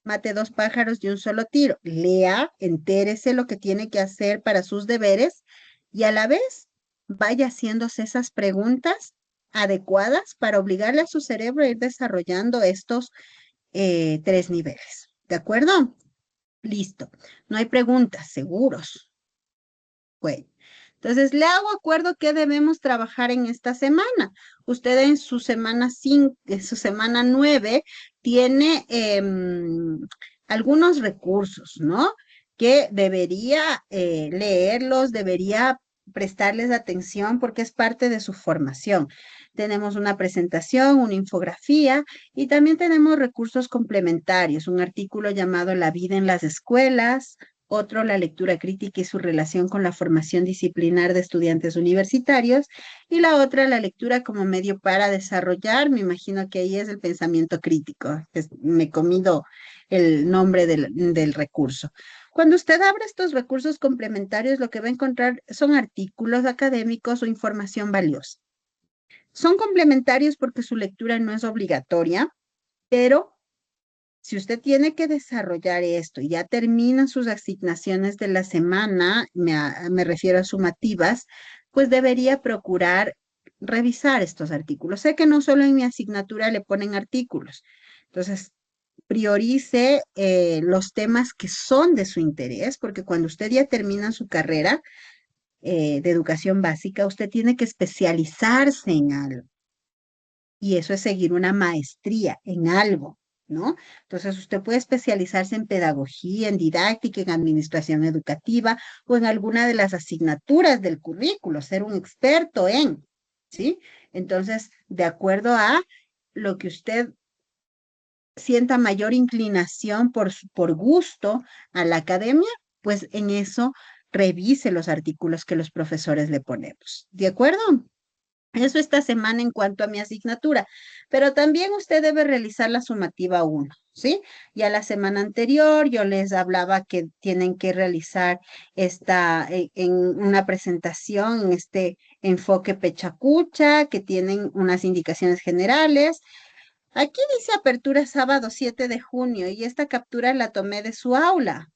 mate dos pájaros de un solo tiro. Lea, entérese lo que tiene que hacer para sus deberes y a la vez vaya haciéndose esas preguntas adecuadas para obligarle a su cerebro a ir desarrollando estos 3 niveles. ¿De acuerdo? Listo. No hay preguntas, seguros. Bueno. Entonces, le hago acuerdo que debemos trabajar en esta semana. Usted en su semana 5, en su semana 9, tiene algunos recursos, ¿no? Que debería leerlos, debería prestarles atención porque es parte de su formación. Tenemos una presentación, una infografía y también tenemos recursos complementarios, un artículo llamado La vida en las escuelas, otro, la lectura crítica y su relación con la formación disciplinar de estudiantes universitarios, y la otra, la lectura como medio para desarrollar, me imagino que ahí es el pensamiento crítico, me he comido el nombre del recurso. Cuando usted abre estos recursos complementarios, lo que va a encontrar son artículos académicos o información valiosa. Son complementarios porque su lectura no es obligatoria, pero si usted tiene que desarrollar esto y ya termina sus asignaciones de la semana, me refiero a sumativas, pues debería procurar revisar estos artículos. Sé que no solo en mi asignatura le ponen artículos, entonces priorice los temas que son de su interés, porque cuando usted ya termina su carrera de educación básica, usted tiene que especializarse en algo. Y eso es seguir una maestría en algo, ¿no? Entonces, usted puede especializarse en pedagogía, en didáctica, en administración educativa o en alguna de las asignaturas del currículo, ser un experto en, ¿sí? Entonces, de acuerdo a lo que usted sienta mayor inclinación por gusto a la academia, pues en eso revise los artículos que los profesores le ponemos. ¿De acuerdo? Eso esta semana en cuanto a mi asignatura, pero también usted debe realizar la sumativa 1, ¿sí? Ya la semana anterior yo les hablaba que tienen que realizar en una presentación, en este enfoque pechacucha, que tienen unas indicaciones generales. Aquí dice apertura sábado 7 de junio y esta captura la tomé de su aula.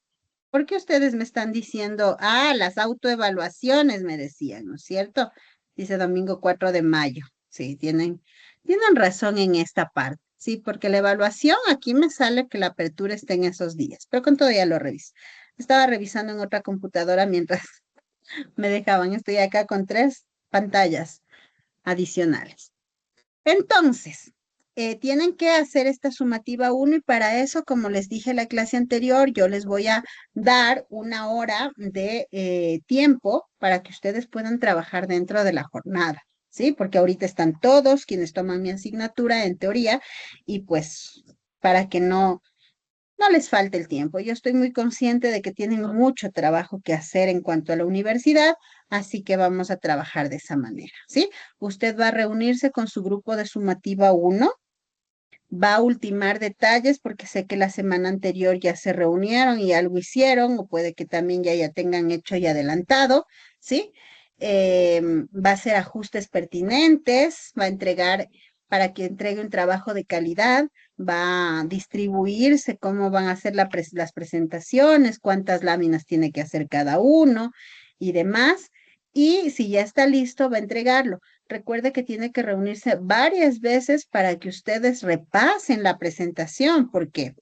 ¿Por qué ustedes me están diciendo, las autoevaluaciones me decían, ¿no es cierto? Dice domingo 4 de mayo. Sí, tienen razón en esta parte. Sí, porque la evaluación aquí me sale que la apertura está en esos días, pero con todo ya lo reviso. Estaba revisando en otra computadora mientras me dejaban. Estoy acá con 3 pantallas adicionales. Entonces, tienen que hacer esta sumativa 1 y para eso, como les dije en la clase anterior, yo les voy a dar 1 hora de tiempo para que ustedes puedan trabajar dentro de la jornada, ¿sí? Porque ahorita están todos quienes toman mi asignatura en teoría y pues para que no les falte el tiempo. Yo estoy muy consciente de que tienen mucho trabajo que hacer en cuanto a la universidad, así que vamos a trabajar de esa manera, ¿sí? Usted va a reunirse con su grupo de sumativa 1, va a ultimar detalles porque sé que la semana anterior ya se reunieron y algo hicieron, o puede que también ya tengan hecho y adelantado, ¿sí? Va a hacer ajustes pertinentes, va a entregar para que entregue un trabajo de calidad, va a distribuirse cómo van a hacer las presentaciones, cuántas láminas tiene que hacer cada uno y demás. Y si ya está listo, va a entregarlo. Recuerde que tiene que reunirse varias veces para que ustedes repasen la presentación, porque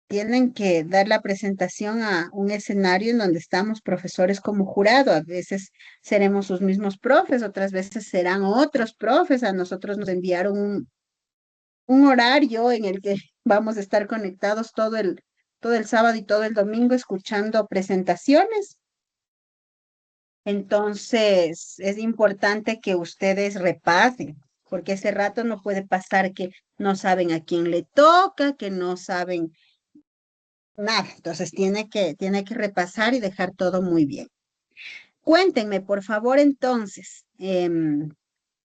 tienen que dar la presentación a un escenario en donde estamos profesores como jurado. A veces seremos sus mismos profes, otras veces serán otros profes. A nosotros nos enviaron un horario en el que vamos a estar conectados todo el sábado y todo el domingo escuchando presentaciones. Entonces, es importante que ustedes repasen, porque ese rato no puede pasar que no saben a quién le toca, que no saben nada. Entonces, tiene que repasar y dejar todo muy bien. Cuéntenme, por favor, entonces,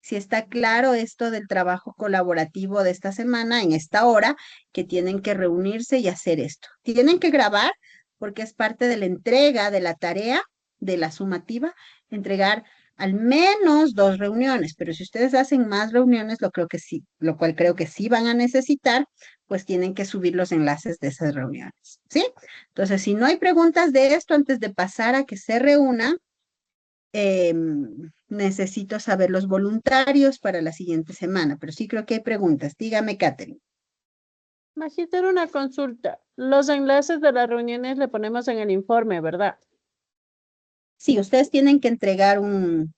si está claro esto del trabajo colaborativo de esta semana, en esta hora, que tienen que reunirse y hacer esto. Tienen que grabar porque es parte de la entrega de la tarea de la sumativa, entregar al menos 2 reuniones, pero si ustedes hacen más reuniones, lo cual creo que sí van a necesitar, pues tienen que subir los enlaces de esas reuniones, ¿sí? Entonces, si no hay preguntas de esto antes de pasar a que se reúnan, necesito saber los voluntarios para la siguiente semana, pero sí creo que hay preguntas. Dígame, Catherine. Magister, una consulta. Los enlaces de las reuniones le ponemos en el informe, ¿verdad? Sí, ustedes tienen que entregar un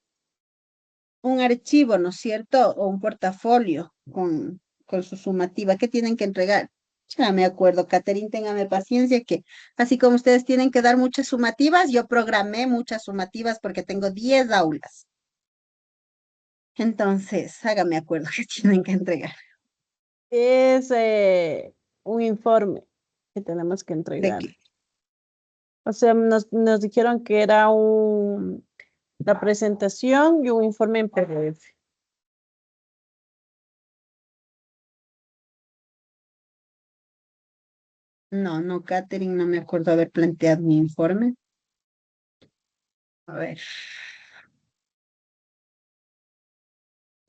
archivo, ¿no es cierto? O un portafolio con su sumativa. ¿Qué tienen que entregar? Ya me acuerdo, Catherine, téngame paciencia que así como ustedes tienen que dar muchas sumativas, yo programé muchas sumativas porque tengo 10 aulas. Entonces, hágame acuerdo que tienen que entregar. Es un informe que tenemos que ¿De entregar. qué? O sea, nos dijeron que era la presentación y un informe en PDF. No, Catherine, no me acuerdo haber planteado mi informe. A ver,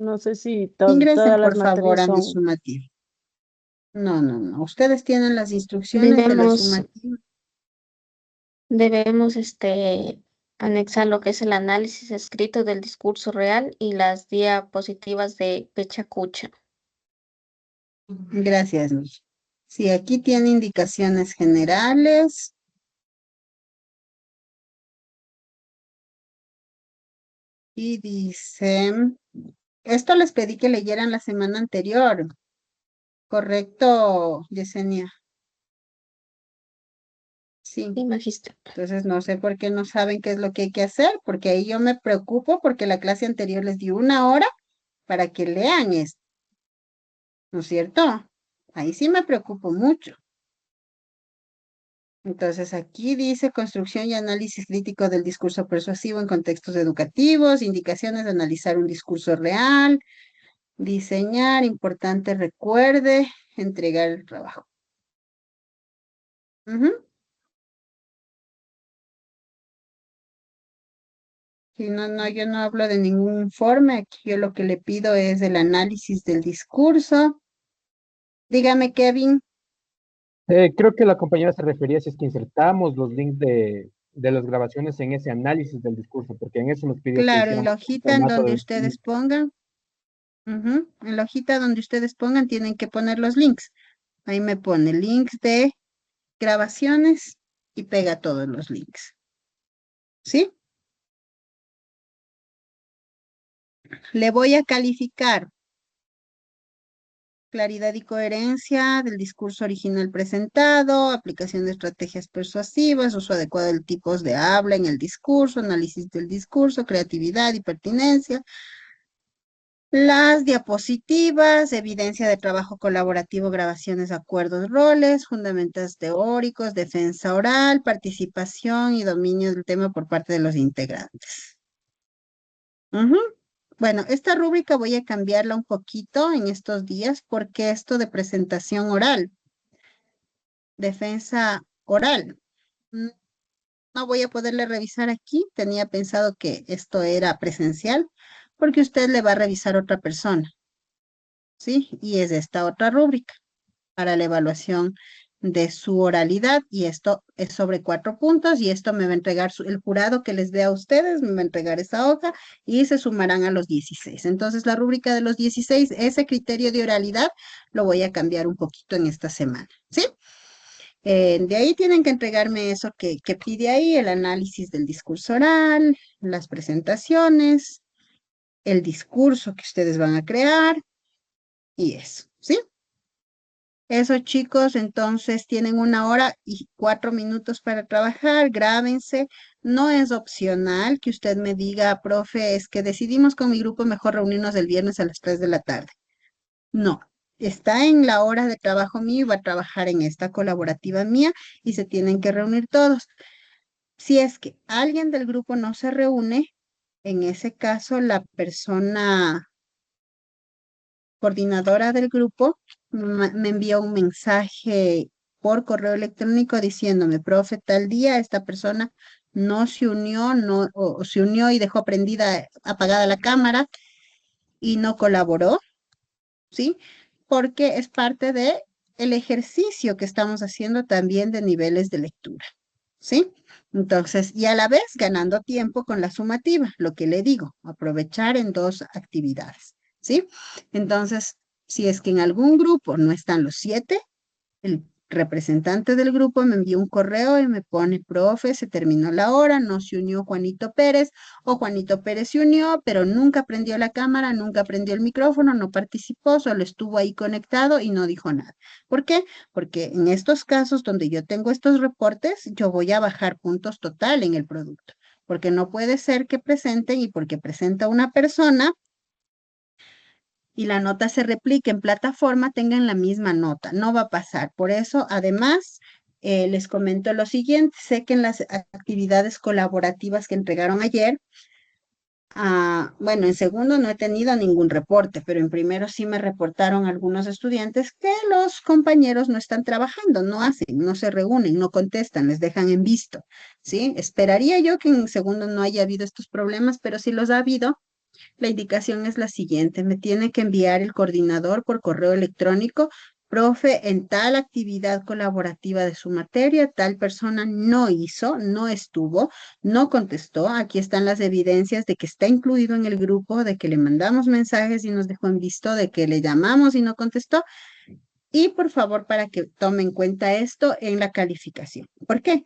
No sé si ingresen todas las por favor materias a mi son. sumativa. No. Ustedes tienen las instrucciones de la Debemos, sumativa. debemos anexar lo que es el análisis escrito del discurso real y las diapositivas de Pecha Kucha. Gracias, Luis. Sí, aquí tiene indicaciones generales. Y dice, esto les pedí que leyeran la semana anterior. ¿Correcto, Yesenia? Sí. Sí, Magister. Entonces no sé por qué no saben qué es lo que hay que hacer, porque ahí yo me preocupo porque la clase anterior les di 1 hora para que lean esto, ¿no es cierto? Ahí sí me preocupo mucho. Entonces aquí dice construcción y análisis crítico del discurso persuasivo en contextos educativos, indicaciones de analizar un discurso real, diseñar, importante, recuerde, entregar el trabajo. Ujú. Sí, no, yo no hablo de ningún informe, aquí yo lo que le pido es el análisis del discurso. Dígame, Kevin. Creo que la compañera se refería si es que insertamos los links de las grabaciones en ese análisis del discurso, porque en eso nos pidió que Claro, en hiciéramos la el hojita en formato donde de... ustedes pongan, en la hojita donde ustedes pongan tienen que poner los links. Ahí me pone links de grabaciones y pega todos los links. ¿Sí? Le voy a calificar claridad y coherencia del discurso original presentado, aplicación de estrategias persuasivas, uso adecuado de tipos de habla en el discurso, análisis del discurso, creatividad y pertinencia. Las diapositivas, evidencia de trabajo colaborativo, grabaciones, acuerdos, roles, fundamentos teóricos, defensa oral, participación y dominio del tema por parte de los integrantes. Ujú. Bueno, esta rúbrica voy a cambiarla un poquito en estos días porque esto de presentación oral, defensa oral, mm, no voy a poderle revisar aquí. Tenía pensado que esto era presencial porque usted le va a revisar a otra persona. ¿Sí? Y es esta otra rúbrica para la evaluación de su oralidad y esto es sobre 4 puntos y esto me va a entregar el jurado que les dé a ustedes, me va a entregar esa hoja y se sumarán a los 16. Entonces la rúbrica de los 16, ese criterio de oralidad lo voy a cambiar un poquito en esta semana, ¿sí? De ahí tienen que entregarme eso que pide ahí, el análisis del discurso oral, las presentaciones, el discurso que ustedes van a crear y eso, ¿sí? Eso, chicos, entonces tienen 1 hora y 4 minutos para trabajar, grábense. No es opcional que usted me diga, profe, es que decidimos con mi grupo mejor reunirnos el viernes a las 3 de la tarde. No, está en la hora de trabajo mío y va a trabajar en esta colaborativa mía y se tienen que reunir todos. Si es que alguien del grupo no se reúne, en ese caso la persona coordinadora del grupo me envió un mensaje por correo electrónico diciéndome, profe, tal día esta persona no se unió, o se unió y dejó apagada la cámara y no colaboró, ¿sí? Porque es parte de el ejercicio que estamos haciendo también de niveles de lectura, ¿sí? Entonces, y a la vez ganando tiempo con la sumativa, lo que le digo, aprovechar en 2 actividades, ¿sí? Entonces, si es que en algún grupo no están los 7, el representante del grupo me envió un correo y me pone, profe, se terminó la hora, no se unió Juanito Pérez, o Juanito Pérez se unió, pero nunca prendió la cámara, nunca prendió el micrófono, no participó, solo estuvo ahí conectado y no dijo nada. ¿Por qué? Porque en estos casos donde yo tengo estos reportes, yo voy a bajar puntos total en el producto, porque no puede ser que presenten y porque presenta una persona y la nota se replique en plataforma, tengan la misma nota. No va a pasar. Por eso, además, les comento lo siguiente. Sé que en las actividades colaborativas que entregaron ayer, bueno, en segundo no he tenido ningún reporte, pero en primero sí me reportaron algunos estudiantes que los compañeros no están trabajando, no hacen, no se reúnen, no contestan, les dejan en visto, ¿sí? Esperaría yo que en segundo no haya habido estos problemas, pero si los ha habido, la indicación es la siguiente, me tiene que enviar el coordinador por correo electrónico, profe, en tal actividad colaborativa de su materia, tal persona no hizo, no estuvo, no contestó. Aquí están las evidencias de que está incluido en el grupo, de que le mandamos mensajes y nos dejó en visto, de que le llamamos y no contestó. Y por favor, para que tome en cuenta esto en la calificación. ¿Por qué?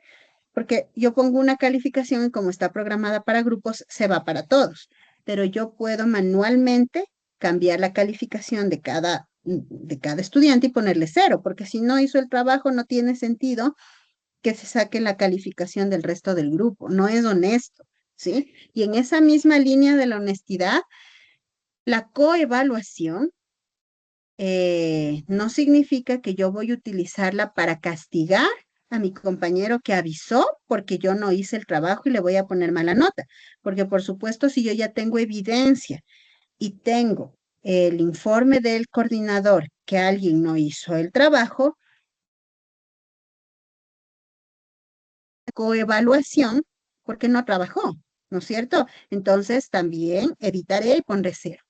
Porque yo pongo una calificación y como está programada para grupos, se va para todos. Pero yo puedo manualmente cambiar la calificación de cada estudiante y ponerle 0, porque si no hizo el trabajo, no tiene sentido que se saque la calificación del resto del grupo. No es honesto, ¿sí? Y en esa misma línea de la honestidad, la coevaluación no significa que yo voy a utilizarla para castigar a mi compañero que avisó porque yo no hice el trabajo y le voy a poner mala nota. Porque por supuesto, si yo ya tengo evidencia y tengo el informe del coordinador que alguien no hizo el trabajo, coevaluación porque no trabajó, ¿no es cierto? Entonces también editaré y pondré 0.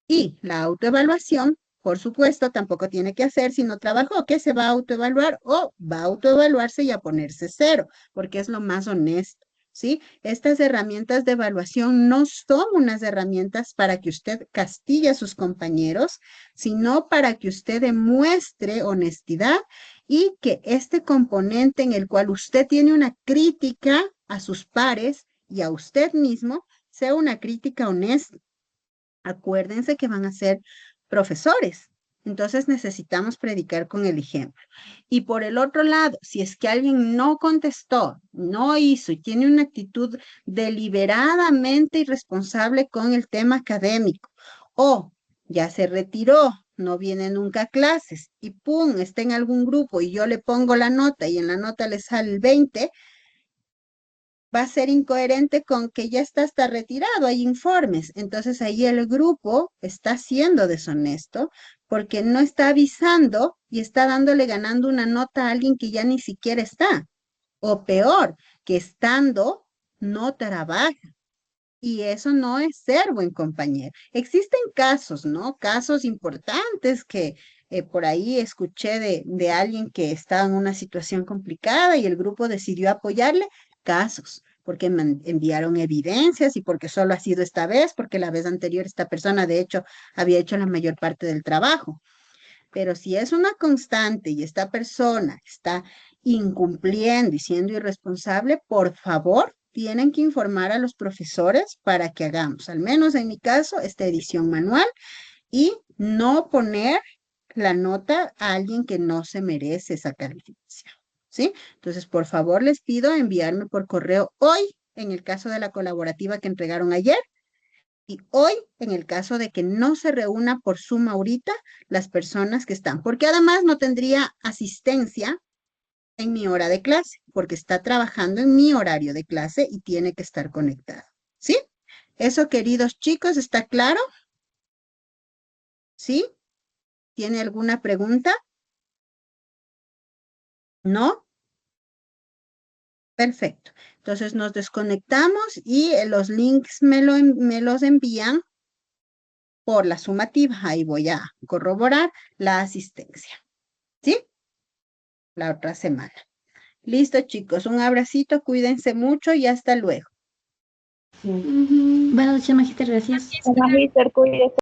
Y la autoevaluación, por supuesto, tampoco tiene que hacer si no trabajó, que se va a autoevaluar o va a autoevaluarse y a ponerse 0, porque es lo más honesto, ¿sí? Estas herramientas de evaluación no son unas herramientas para que usted castigue a sus compañeros, sino para que usted demuestre honestidad y que este componente en el cual usted tiene una crítica a sus pares y a usted mismo sea una crítica honesta. Acuérdense que van a ser profesores, entonces necesitamos predicar con el ejemplo. Y por el otro lado, si es que alguien no contestó, no hizo y tiene una actitud deliberadamente irresponsable con el tema académico, o ya se retiró, no viene nunca a clases y pum, está en algún grupo y yo le pongo la nota y en la nota le sale el 20, va a ser incoherente con que ya está hasta retirado, hay informes. Entonces ahí el grupo está siendo deshonesto porque no está avisando y está ganando una nota a alguien que ya ni siquiera está. O peor, que estando no trabaja. Y eso no es ser buen compañero. Existen casos, ¿no? Casos importantes que por ahí escuché de alguien que estaba en una situación complicada y el grupo decidió apoyarle. Casos, porque me enviaron evidencias y porque solo ha sido esta vez, porque la vez anterior esta persona de hecho había hecho la mayor parte del trabajo. Pero si es una constante y esta persona está incumpliendo y siendo irresponsable, por favor, tienen que informar a los profesores para que hagamos, al menos en mi caso, esta edición manual y no poner la nota a alguien que no se merece esa calificación, ¿sí? Entonces, por favor, les pido enviarme por correo hoy, en el caso de la colaborativa que entregaron ayer, y hoy, en el caso de que no se reúna por Zoom ahorita las personas que están, porque además no tendría asistencia en mi hora de clase, porque está trabajando en mi horario de clase y tiene que estar conectado, ¿sí? Eso, queridos chicos, ¿está claro? ¿Sí? ¿Tiene alguna pregunta? ¿No? Perfecto. Entonces nos desconectamos y los links me los envían por la sumativa. Ahí voy a corroborar la asistencia. ¿Sí? La otra semana. Listo, chicos. Un abracito, cuídense mucho y hasta luego. Buenas noches, magíster, gracias. Magíster, cuídese.